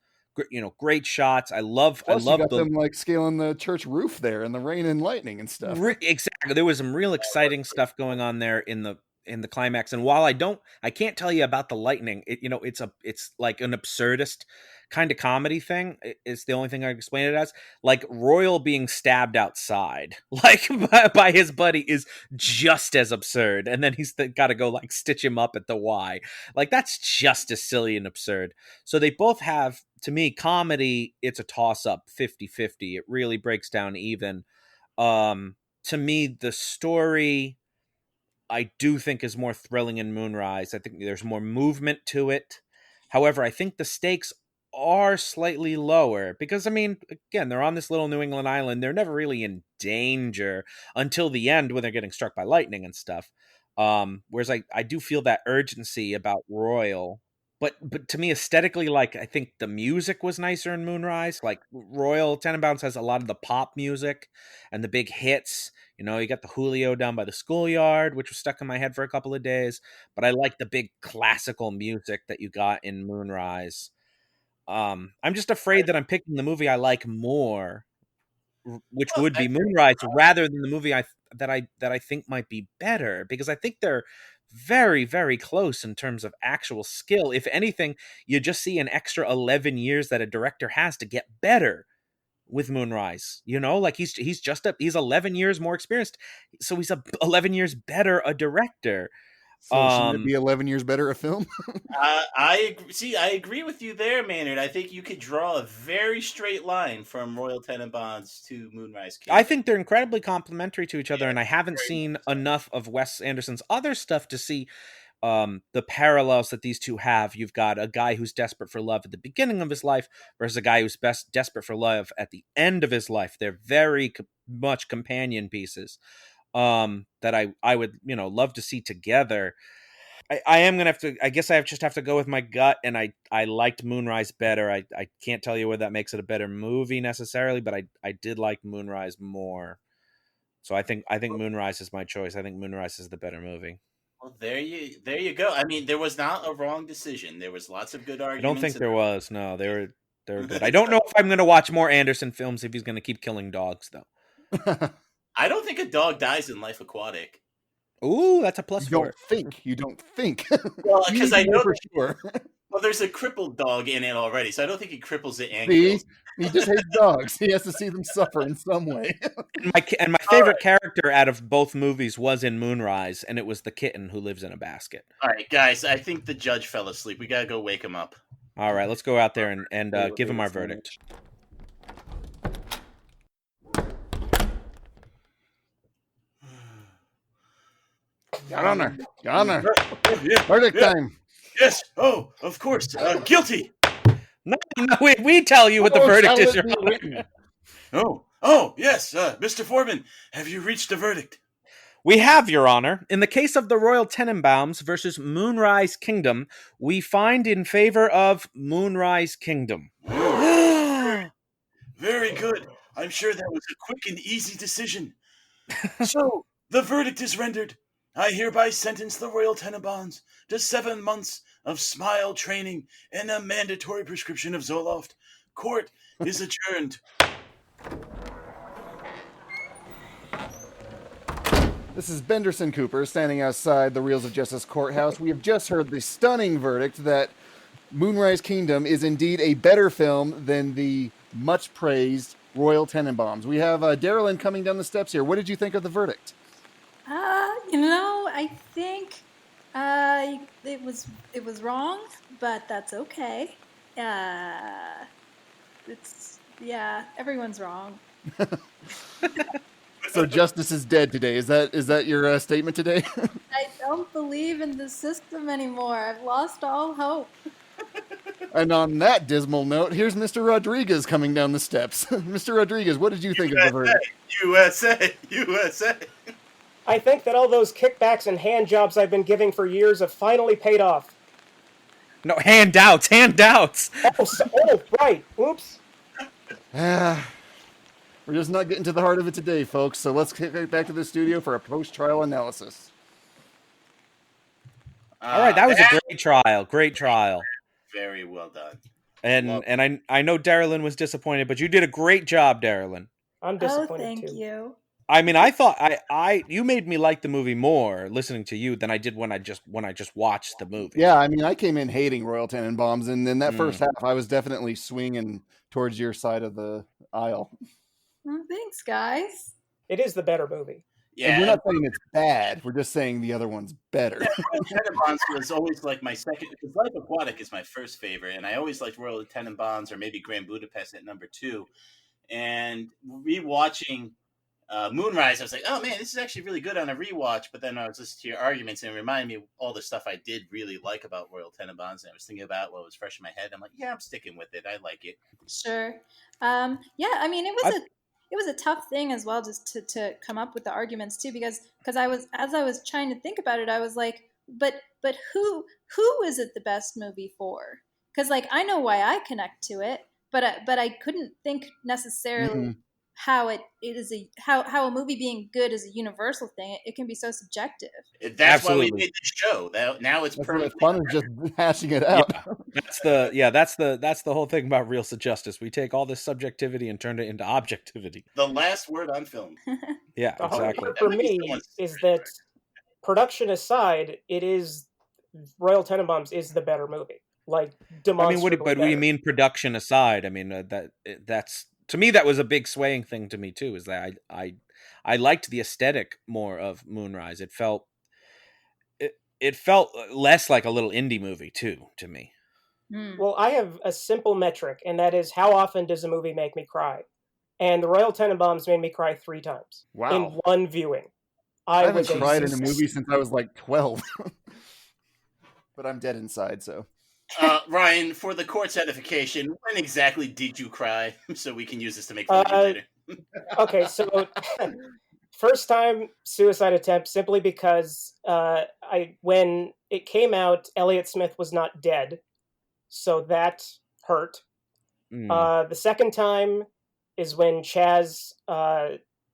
Great shots. I love them like scaling the church roof there in the rain and lightning and stuff. Exactly. There was some real exciting stuff going on there in the climax. And while I can't tell you about the lightning, it's like an absurdist kind of comedy thing. It's the only thing I can explain it as. Like Royal being stabbed outside, like by his buddy, is just as absurd. And then he's got to go like stitch him up at the Y. Like that's just as silly and absurd. So they both have, to me, comedy. It's a toss up 50-50. It really breaks down even. To me, the story, I do think is more thrilling in Moonrise. I think there's more movement to it. However, I think the stakes are slightly lower because, I mean, again, they're on this little New England island. They're never really in danger until the end when they're getting struck by lightning and stuff. Whereas I do feel that urgency about Royal. But to me, aesthetically, like, I think the music was nicer in Moonrise. Like, Royal Tenenbaums has a lot of the pop music and the big hits. You got the Julio down by the schoolyard, which was stuck in my head for a couple of days. But I like the big classical music that you got in Moonrise. I'm just afraid that I'm picking the movie I like more, which would be Moonrise, rather than the movie that I think might be better, because I think they're very, very close in terms of actual skill. If anything, you just see an extra 11 years that a director has to get better with Moonrise. Like he's 11 years more experienced, so he's 11 years better a director. So shouldn't it be 11 years better a film? I agree with you there, Maynard. I think you could draw a very straight line from Royal Tenenbaums to Moonrise Kingdom. I think they're incredibly complementary to each other, and I haven't very seen much so. enough of Wes Anderson's other stuff to see the parallels that these two have. You've got a guy who's desperate for love at the beginning of his life versus a guy who's desperate for love at the end of his life. They're very much companion pieces that I would love to see together. I am gonna have to. I guess just have to go with my gut, and I liked Moonrise better. I can't tell you whether that makes it a better movie necessarily, but I did like Moonrise more. So I think Moonrise is my choice. I think Moonrise is the better movie. Well, there you go. I mean, there was not a wrong decision. There was lots of good I arguments. don't think there was. No, they were good. I don't know if I'm gonna watch more Anderson films if he's gonna keep killing dogs though. I don't think a dog dies in Life Aquatic. Ooh, that's a plus You for don't it. think. You don't think. Well, because I know for sure. Well, there's a crippled dog in it already, so I don't think he cripples it and See, kills it. he just hates dogs. He has to see them suffer in some way. And my favorite character out of both movies was in Moonrise, and it was the kitten who lives in a basket. All right, guys, I think the judge fell asleep. We gotta go wake him up. All right, let's go out there and give him our verdict. Your Honor. Your Honor. Yeah, Verdict yeah. time. Yes. Oh, of course. Guilty. No, we tell you what the verdict is, Your Shall it be Honor. written? Oh, yes. Mr. Foreman, have you reached a verdict? We have, Your Honor. In the case of the Royal Tenenbaums versus Moonrise Kingdom, we find in favor of Moonrise Kingdom. Very good. I'm sure that was a quick and easy decision. So, the verdict is rendered. I hereby sentence the Royal Tenenbaums to 7 months of smile training and a mandatory prescription of Zoloft. Court is adjourned. This is Benderson Cooper standing outside the Reels of Justice courthouse. We have just heard the stunning verdict that Moonrise Kingdom is indeed a better film than the much praised Royal Tenenbaums. We have Daralyn coming down the steps here. What did you think of the verdict? I think it was wrong, but that's okay. Everyone's wrong. So justice is dead today. Is that your statement today? I don't believe in the system anymore. I've lost all hope. And on that dismal note, here's Mr. Rodriguez coming down the steps. Mr. Rodriguez, what did you think of the verdict? USA. I think that all those kickbacks and hand jobs I've been giving for years have finally paid off. No, handouts. Oh, right. Oops. We're just not getting to the heart of it today, folks. So let's get right back to the studio for a post-trial analysis. All right, that was a great trial. Very well done. And I know Daralyn was disappointed, but you did a great job, Daralyn. I'm disappointed thank too. you. I mean, I thought you made me like the movie more listening to you than I did when I just watched the movie. Yeah, I mean, I came in hating Royal Tenenbaums, and then that first half, I was definitely swinging towards your side of the aisle. Well, thanks, guys. It is the better movie. Yeah, And we're not saying it's bad. We're just saying the other one's better. Tenenbaums was always like my second, because Life Aquatic is my first favorite, and I always liked Royal Tenenbaums or maybe Grand Budapest at number 2. And rewatching Moonrise, I was like, oh man, this is actually really good on a rewatch. But then I was listening to your arguments, and it reminded me of all the stuff I did really like about Royal Tenenbaums, and I was thinking about what was fresh in my head. I'm like, yeah, I'm sticking with it. I like it. Sure. I mean, it was a tough thing as well, just to come up with the arguments too, because I was trying to think about it, I was like, but who is it the best movie for? Because like I know why I connect to it, but I couldn't think necessarily how it is how a movie being good is a universal thing. It can be so subjective. That's Absolutely. why we made this show. Now it's That's what it's perfectly fun, is just hashing it out. That's the whole thing about Reels of Justice. We take all this subjectivity and turn it into objectivity. the last word on film. Yeah, The hard exactly. part for me is that production aside, it is Royal Tenenbaums is the better movie. Like I mean, demonstrably what do you better. mean production aside? I mean, that's to me that was a big swaying thing to me too. Is that I liked the aesthetic more of Moonrise. It felt it felt less like a little indie movie too to me. Well, I have a simple metric, and that is how often does a movie make me cry? And The Royal Tenenbaums made me cry 3 times in one viewing. I haven't cried in a movie since I was like 12. But I'm dead inside, so. Ryan, for the court's edification, when exactly did you cry? So we can use this to make fun of you later. Okay, so first time suicide attempt, simply because when it came out, Elliott Smith was not dead, so that hurt. The second time is when Chaz,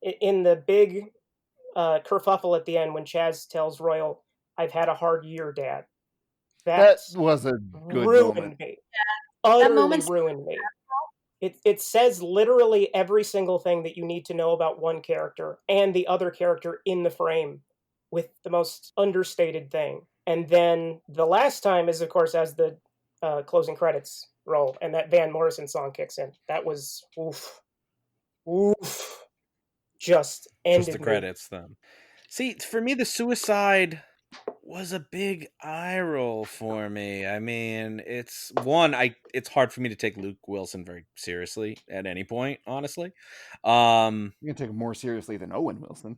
in the big kerfuffle at the end, when Chaz tells Royal, "I've had a hard year, Dad." That was a good ruined moment. me. That Utterly moment's ruined me. It says literally every single thing that you need to know about one character and the other character in the frame with the most understated thing. And then the last time is, of course, as the closing credits roll and that Van Morrison song kicks in. That was oof. Just ended Just the me. credits then. See, for me, the suicide was a big eye roll for me. I mean, it's hard for me to take Luke Wilson very seriously at any point, honestly. You can take him more seriously than Owen Wilson.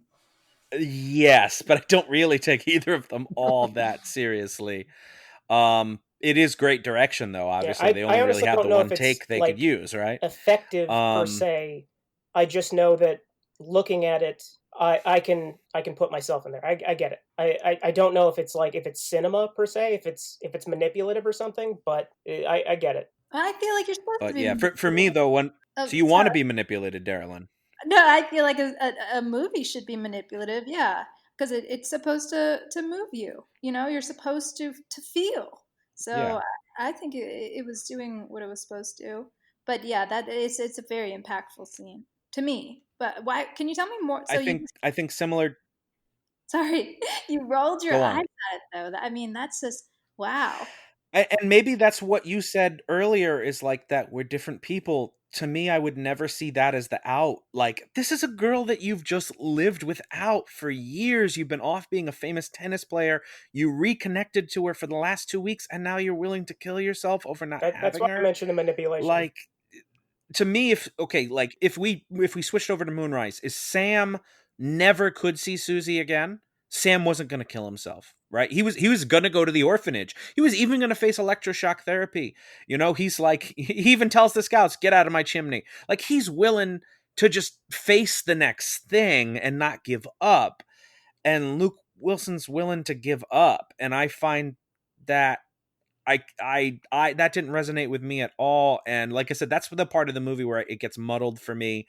Yes, but I don't really take either of them all that seriously. It is great direction, though. Obviously, they only really have the one take they could use, right? Effective per se. I just know that looking at it, I can put myself in there. I get it. I don't know if it's cinema per se, if it's manipulative or something, but I get it. I feel like you're supposed to be. Yeah, for me though, so you want to be manipulated, Daralyn? No, I feel like a movie should be manipulative. Yeah, because it's supposed to move you. You know, you're supposed to feel. So yeah. I think it was doing what it was supposed to. But yeah, it's a very impactful scene to me. But why? Can you tell me more? So I think similar. Sorry, you rolled your eyes at it though. I mean, that's just wow. And maybe that's what you said earlier is like that we're different people. To me, I would never see that as the out. Like, this is a girl that you've just lived without for years. You've been off being a famous tennis player. You reconnected to her for the last 2 weeks, and now you're willing to kill yourself over not having her. That's why I mentioned the manipulation. Like, to me, if we switched over to Moonrise, is Sam never could see Susie again? Sam wasn't going to kill himself, right? He was going to go to the orphanage. He was even going to face electroshock therapy. You know, he's like, he even tells the scouts, "Get out of my chimney." Like, he's willing to just face the next thing and not give up. And Luke Wilson's willing to give up. And I find that I that didn't resonate with me at all. And like I said, that's the part of the movie where it gets muddled for me.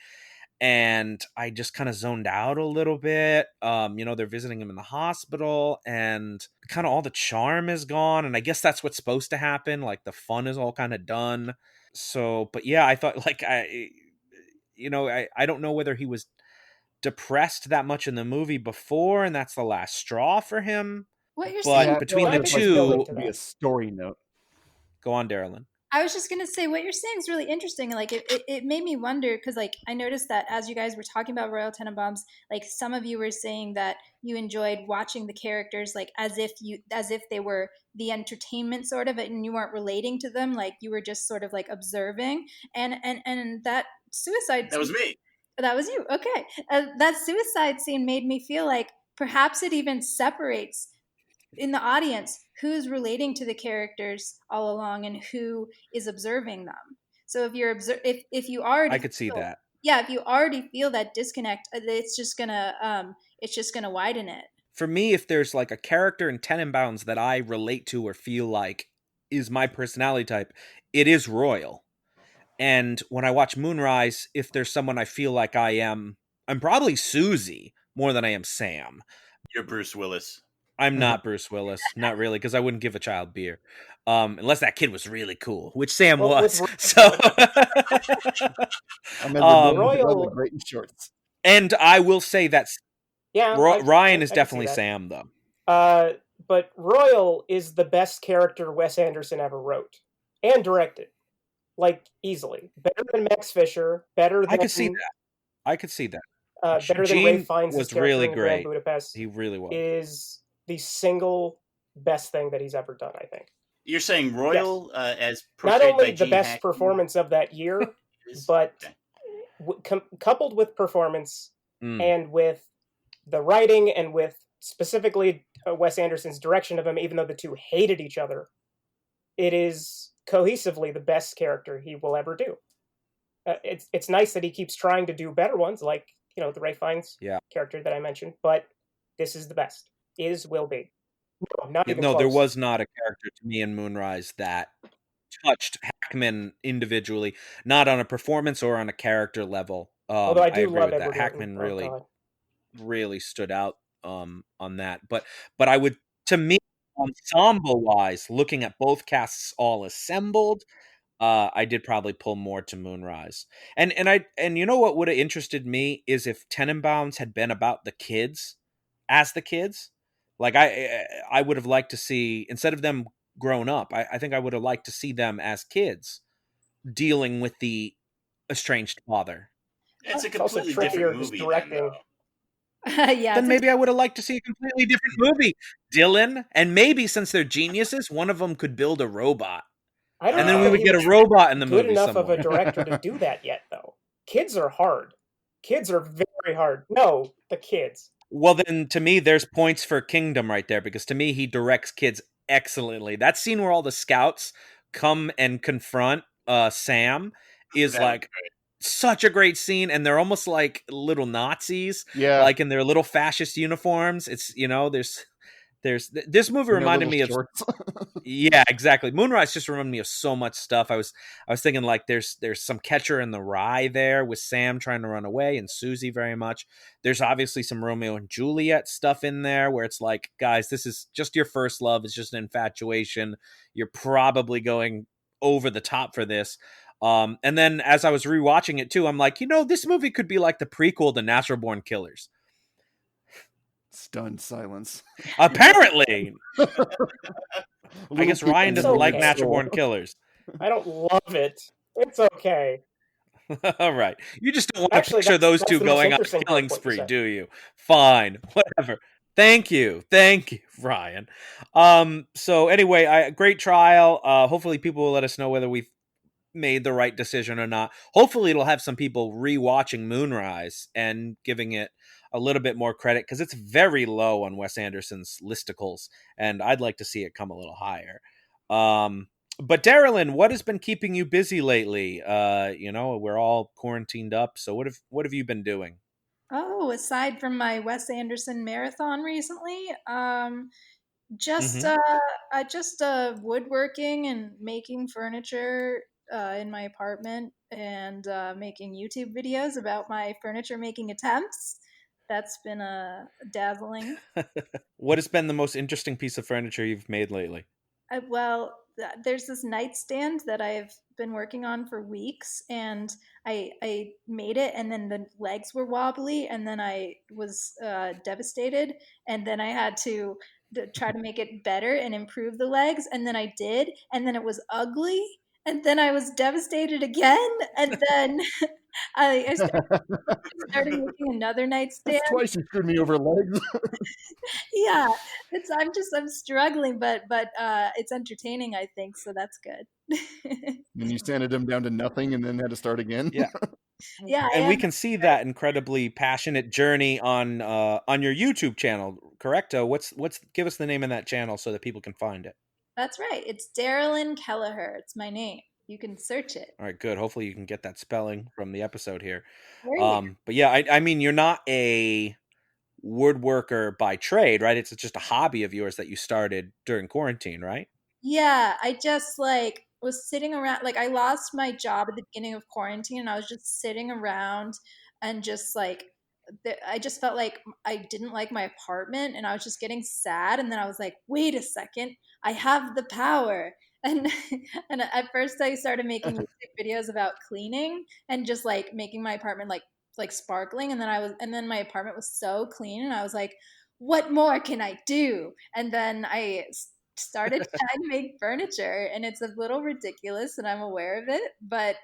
And I just kind of zoned out a little bit. You know, they're visiting him in the hospital and kind of all the charm is gone. And I guess that's what's supposed to happen. Like, the fun is all kind of done. So, but yeah, I thought I don't know whether he was depressed that much in the movie before and that's the last straw for him. What you're but saying, between the two, to be a story note. Go on, Daralyn. I was just gonna say what you're saying is really interesting. Like it made me wonder because like I noticed that as you guys were talking about Royal Tenenbaums, like some of you were saying that you enjoyed watching the characters like as if they were the entertainment sort of, and you weren't relating to them, like you were just sort of like observing. And that suicide. That was me. That was you. Okay, that suicide scene made me feel like perhaps it even separates in the audience who's relating to the characters all along and who is observing them. So if you're if you already I could see that. Yeah, if you already feel that disconnect, it's just gonna widen it. For me, if there's like a character in Tenenbaums that I relate to or feel like is my personality type, it is Royal. And when I watch Moonrise, if there's someone I feel like I'm probably Susie more than I am Sam. You're Bruce Willis. I'm not Bruce Willis, not really, because I wouldn't give a child beer, unless that kid was really cool, which Sam was. So, Royal great in shorts. And I will say that's Ryan is I definitely Sam, though. But Royal is the best character Wes Anderson ever wrote and directed, like easily better than Max Fisher, better than I could see that. Better than Ray Fiennes' was character really in great. Grand Budapest. He really was. Is the single best thing that he's ever done, I think. You're saying Royal as Not portrayed only by the Gene best Hackman performance of that year, is- but okay. coupled with performance and with the writing and with specifically Wes Anderson's direction of him, even though the two hated each other, it is cohesively the best character he will ever do. It's nice that he keeps trying to do better ones, like the Ray Fiennes character that I mentioned, but this is the best. Will be. No, not even close. There was not a character to me in Moonrise that touched Hackman individually, not on a performance or on a character level. Although I do agree love with Edward that. Hackman Norton. really stood out on that. But I would, to me, ensemble wise, looking at both casts all assembled, I did probably pull more to Moonrise. And you know what would have interested me is if Tenenbaums had been about the kids as the kids. Like I would have liked to see, instead of them grown up, I think I would have liked to see them as kids dealing with the estranged father. It's a completely different movie. Directing. Then maybe I would have liked to see a completely different movie. Dylan, and maybe since they're geniuses, one of them could build a robot. And then we would get a robot in the movie. Good enough of a director to do that yet, though. Kids are hard. Kids are very hard. No, the kids. Well, then to me, there's points for Kingdom right there, because to me, he directs kids excellently. That scene where all the scouts come and confront Sam is like such a great scene, and they're almost like little Nazis, like in their little fascist uniforms. It's there's this movie reminded me of yeah, exactly. Moonrise just reminded me of so much stuff. I was thinking like there's some Catcher in the Rye there with Sam trying to run away and Susie very much. There's obviously some Romeo and Juliet stuff in there where it's like, guys, this is just your first love. It's just an infatuation. You're probably going over the top for this. And then as I was rewatching it too, I'm like, this movie could be like the prequel to Natural Born Killers. Stunned silence. Apparently. I guess Ryan doesn't like Natural Born Killers. I don't love it. It's okay. All right. You just don't want to picture those two going on a killing spree, do you? Fine. Whatever. Thank you, Ryan. So anyway, great trial. Hopefully people will let us know whether we've made the right decision or not. Hopefully it'll have some people rewatching Moonrise and giving it a little bit more credit, because it's very low on Wes Anderson's listicles, and I'd like to see it come a little higher. But Daralyn, what has been keeping you busy lately? We're all quarantined up, so what have you been doing? Oh, aside from my Wes Anderson marathon recently, just woodworking and making furniture in my apartment, and making YouTube videos about my furniture making attempts. That's been dazzling. What has been the most interesting piece of furniture you've made lately? There's this nightstand that I've been working on for weeks, and I made it, and then the legs were wobbly, and then I was devastated, and then I had to try to make it better and improve the legs, and then I did, and then it was ugly, and then I was devastated again, and then I started making another nightstand. That's twice you screwed me over legs. Yeah, I'm struggling, but it's entertaining, I think, so that's good. And you sanded them down to nothing and then had to start again. Yeah. Yeah, and we can see that incredibly passionate journey on your YouTube channel, correct? Give us the name of that channel so that people can find it. That's right. It's Daralyn Kelleher. It's my name. You can search it. All right, good. Hopefully you can get that spelling from the episode here. But yeah, I mean, you're not a woodworker by trade, right? It's just a hobby of yours that you started during quarantine, right? Yeah, I just was sitting around. I lost my job at the beginning of quarantine, and I was just sitting around and just I just felt like I didn't like my apartment, and I was just getting sad. And then I was like, wait a second, I have the power. And at first I started making YouTube videos about cleaning and just making my apartment like sparkling. And then my apartment was so clean, and I was like, what more can I do? And then I started trying to make furniture, and it's a little ridiculous, and I'm aware of it, but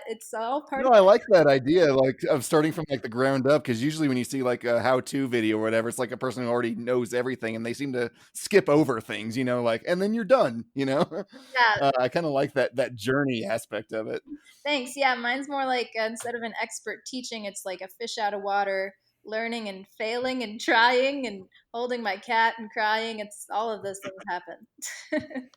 it's all part No, of I like that idea, like of starting from like the ground up. Because usually when you see like a how-to video or whatever, it's like a person who already knows everything, and they seem to skip over things, like, and then you're done. Yeah, I kind of like that journey aspect of it. thanks. Yeah, mine's more like instead of an expert teaching, it's like a fish out of water, learning and failing and trying and holding my cat and crying. It's all of those things happen.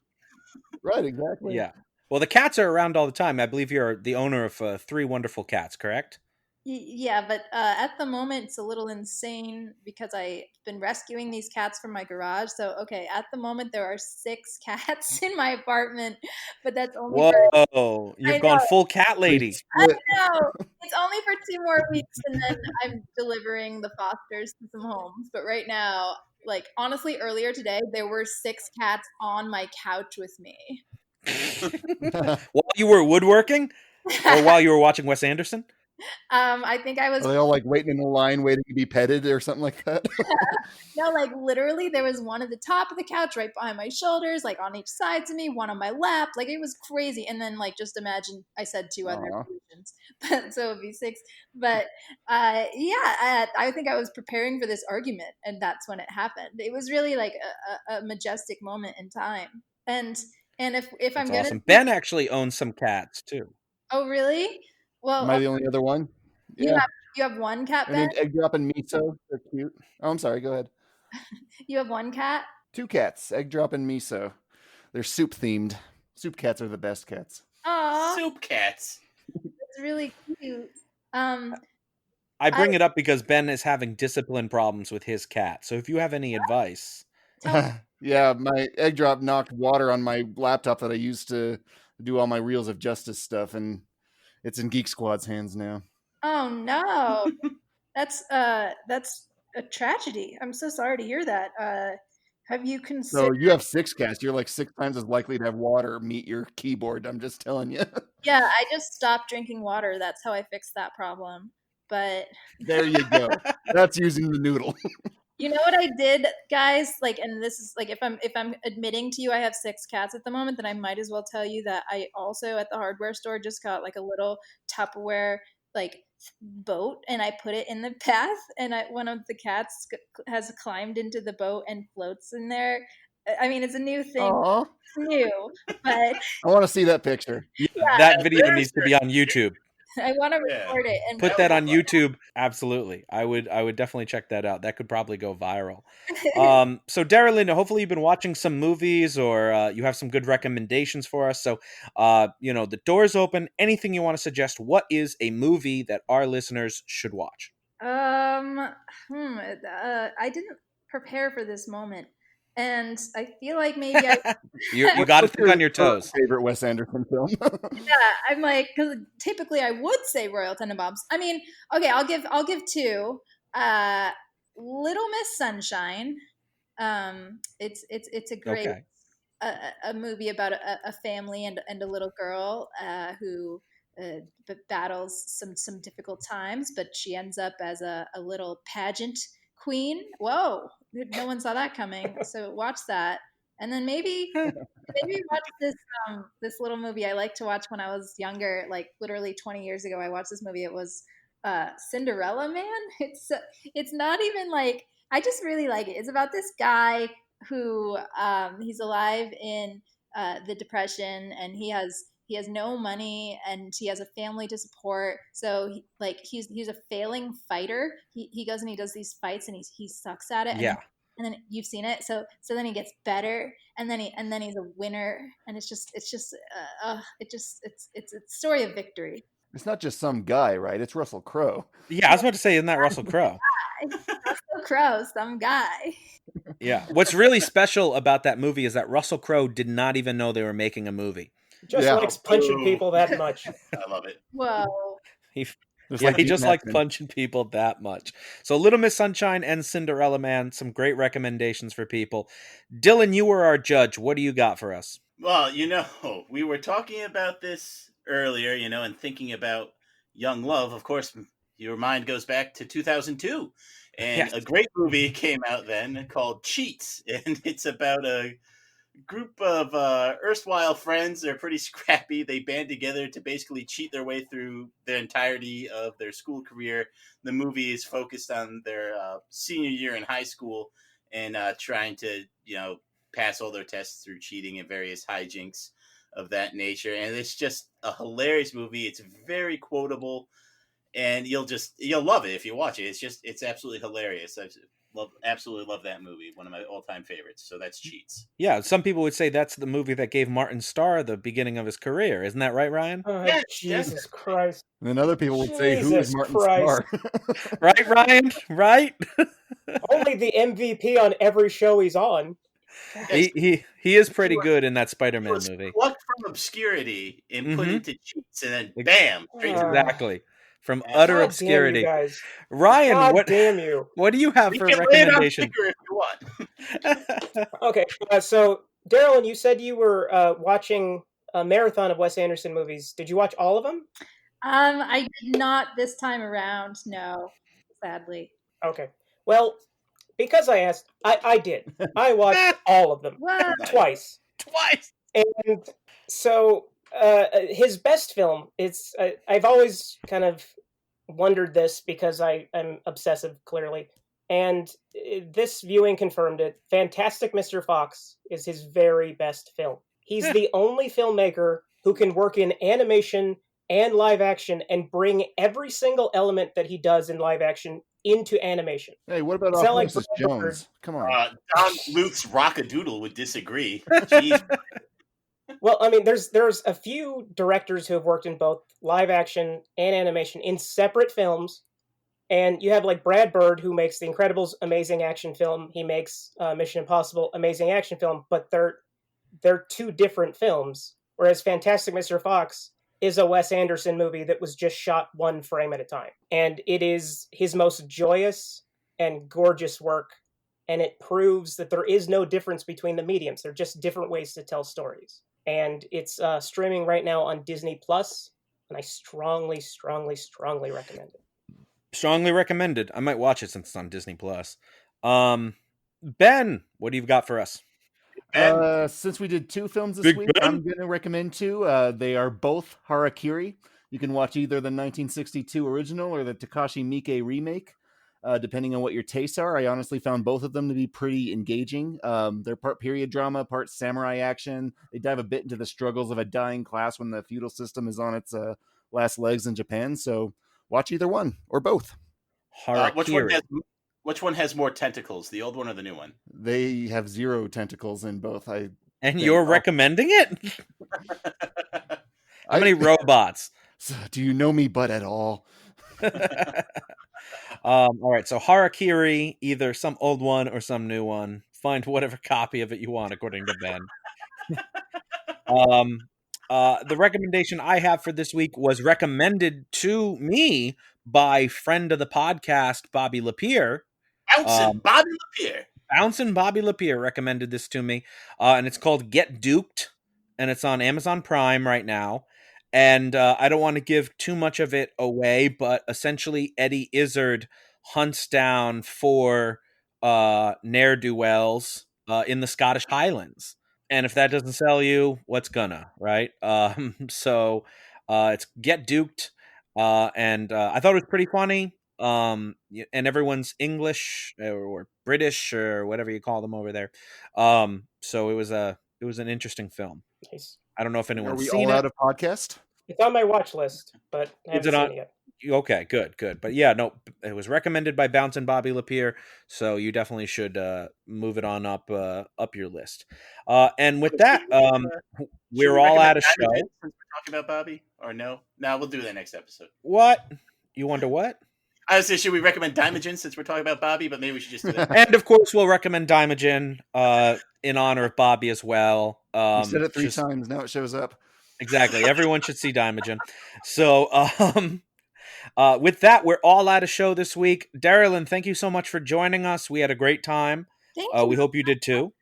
Right, exactly. Yeah. Well, the cats are around all the time. I believe you're the owner of 3 wonderful cats, correct? Yeah, but at the moment it's a little insane because I've been rescuing these cats from my garage. So, okay, at the moment there are 6 cats in my apartment, but that's only for, Whoa, I you've know, gone full cat lady. I know. It's only for 2 more weeks and then I'm delivering the fosters to some homes. But right now, like honestly, earlier today there were 6 cats on my couch with me. While you were woodworking, or while you were watching Wes Anderson? I think I was Are they all like waiting in the line, waiting to be petted or something like that? no, like literally there was one at the top of the couch right behind my shoulders, like on each side of me, one on my lap. Like it was crazy. And then like just imagine I said 2 other Aw. versions. But so it'd be 6. But I think I was preparing for this argument and that's when it happened. It was really like a majestic moment in time. And if I'm That's gonna awesome. Ben actually owns some cats too. Oh really? Well, Am I the only other one? you Yeah. have one cat, And Ben? then egg drop and miso. They're cute. Oh, I'm sorry. Go ahead. You have one cat? 2 cats, egg drop and miso. They're soup themed. Soup cats are the best cats. Aw, Soup cats. that's really cute. I bring it up because Ben is having discipline problems with his cat. So if you have any advice, Yeah, my egg drop knocked water on my laptop that I used to do all my Reels of Justice stuff, and it's in Geek Squad's hands now. Oh no, that's a tragedy. I'm so sorry to hear that. Have you So considered? you have 6 cats. You're like 6 times as likely to have water meet your keyboard. I'm just telling you. Yeah, I just stopped drinking water. That's how I fixed that problem. But There you go. That's using the noodle. you know what I did, guys? Like, and this is like, if I'm admitting to you, I have 6 cats at the moment, then I might as well tell you that I also at the hardware store just got like a little Tupperware like boat, and I put it in the bath, and one of the cats has climbed into the boat and floats in there. I mean, it's a new thing. Aw. It's new, but I want to see that picture. that video needs to be on YouTube. I want to Yeah. record it and Put that on YouTube. Absolutely. I would definitely check that out. That could probably go viral. So Daralyn, hopefully you've been watching some movies or you have some good recommendations for us. So, the door's open. Anything you want to suggest? What is a movie that our listeners should watch? I didn't prepare for this moment, and I feel like maybe I You got to think on your toes. Favorite Wes Anderson film? I'm like, because typically I would say Royal Tenenbaums. I mean, okay, I'll give 2. Little Miss Sunshine. It's a great Okay. a movie about a family and a little girl who battles some difficult times, but she ends up as a little pageant queen. Whoa, no one saw that coming. So watch that, and then maybe watch this little movie I like to watch when I was younger, like literally 20 years ago. I watched this movie. It was Cinderella Man. It's not even like, I just really like it. It's about this guy who he's alive in the Depression, and he has no money, and he has a family to support. So he's a failing fighter. He goes and he does these fights, and he sucks at it. Yeah. And then you've seen it. So then he gets better, and then he's a winner, and it's a story of victory. It's not just some guy, right? It's Russell Crowe. Yeah, I was about to say, isn't that Russell Crowe? Russell Crowe, some guy. Yeah. What's really special about that movie is that Russell Crowe did not even know they were making a movie. Just Yeah. likes punching people that much. I love it. Whoa. He like just Gene likes Hackman. punching people that much. So Little Miss Sunshine and Cinderella Man, some great recommendations for people. Dylan, you were our judge. What do you got for us? Well, we were talking about this earlier, and thinking about young love. Of course, your mind goes back to 2002. And Yes. a great movie came out then called Cheats. And it's about a group of erstwhile friends. They're pretty scrappy. They band together to basically cheat their way through the entirety of their school career. The movie is focused on their senior year in high school and trying to, pass all their tests through cheating and various hijinks of that nature. And it's just a hilarious movie. It's very quotable, and you'll love it if you watch it. It's absolutely hilarious. Absolutely love that movie. One of my all-time favorites. So that's Cheats. Yeah, some people would say that's the movie that gave Martin Starr the beginning of his career. Isn't that right, Ryan? Oh, Jesus Christ. And then other people would say, who is Jesus Martin Christ. Starr? Right, Ryan? Right? Only the MVP on every show he's on. He is pretty good in that Spider-Man was movie. plucked from obscurity and put Mhm. into Cheats, and then bam, straight to Exactly. From God utter damn you obscurity. guys. Ryan, God damn you. what do you have We for can lay it on recommendation? thicker if you want. Okay, so Daralyn, you said you were watching a marathon of Wes Anderson movies. Did you watch all of them? I did not this time around. No, sadly. Okay. Well, because I asked, I did. I watched all of them What? twice. Twice. And so his best film, it's I've always kind of wondered this because I'm obsessive, clearly. And this viewing confirmed it. Fantastic Mr. Fox is his very best film. He's the only filmmaker who can work in animation and live action and bring every single element that he does in live action into animation. Hey, what about It's not like Osmosis Brad Bird. Jones? Come on. Don Luke's Rockadoodle would disagree. Jeez. Well, I mean, there's a few directors who have worked in both live action and animation in separate films, and you have like Brad Bird, who makes The Incredibles, amazing action film. He makes Mission Impossible, amazing action film, but they're two different films. Whereas Fantastic Mr. Fox is a Wes Anderson movie that was just shot one frame at a time, and it is his most joyous and gorgeous work. And it proves that there is no difference between the mediums. They're just different ways to tell stories. And it's streaming right now on Disney Plus, and I strongly, strongly, strongly recommend it. Strongly recommended. I might watch it since it's on Disney Plus. Ben, what do you got for us? Since we did two films this week, I'm going to recommend two. They are both Harakiri. You can watch either the 1962 original or the Takashi Miike remake, depending on what your tastes are. I honestly found both of them to be pretty engaging. They're part period drama, part samurai action. They dive a bit into the struggles of a dying class when the feudal system is on its last legs in Japan. So watch either one or both. Harakiri. Which one has more tentacles, the old one or the new one? They have 0 tentacles in both. And you're recommending it? How many robots? Do you know me but at all? All right, so Harakiri, either some old one or some new one. Find whatever copy of it you want, according to Ben. The recommendation I have for this week was recommended to me by friend of the podcast, Bobby Lapierre. Bouncin' Bobby Lapierre recommended this to me, and it's called Get Duped, and it's on Amazon Prime right now. And I don't want to give too much of it away, but essentially Eddie Izzard hunts down 4 ne'er-do-wells in the Scottish Highlands. And if that doesn't sell you, what's gonna, right? So it's Get Duped, and I thought it was pretty funny. And everyone's English or British or whatever you call them over there. So it was an interesting film. Nice. I don't know if anyone's Are we seen all it. out of podcast? It's on my watch list, but I haven't seen it yet. Okay, good. But yeah, no, it was recommended by Bouncin' Bobby Lapierre, so you definitely should move it on up your list. And with that, we're all out of show. Since we're talking about Bobby, or no? No, we'll do that next episode. What? You wonder what? I was saying, should we recommend Dimagen since we're talking about Bobby? But maybe we should just do that. And of course, we'll recommend Dimagen in honor of Bobby as well. You said it 3 times. Now it shows up. Exactly. Everyone should see Dimagen. So, with that, we're all out of show this week. Daralyn, thank you so much for joining us. We had a great time. Thank you. We hope you did too.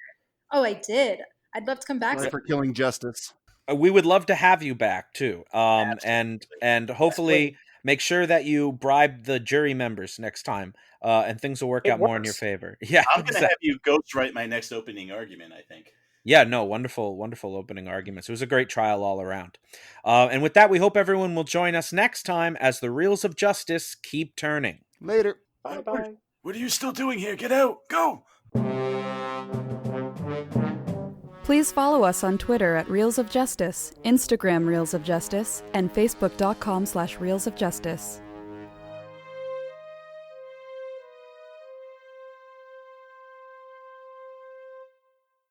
Oh, I did. I'd love to come back. Sorry for killing justice. We would love to have you back too. And hopefully make sure that you bribe the jury members next time, and things will work out more in your favor. Yeah, I'm going to have you ghostwrite my next opening argument, I think. Yeah, no, wonderful, wonderful opening arguments. It was a great trial all around. And with that, we hope everyone will join us next time as the reels of justice keep turning. Later. Bye-bye. What are you still doing here? Get out! Go! Please follow us on Twitter at Reels of Justice, Instagram Reels of Justice, and Facebook.com/Reels of Justice.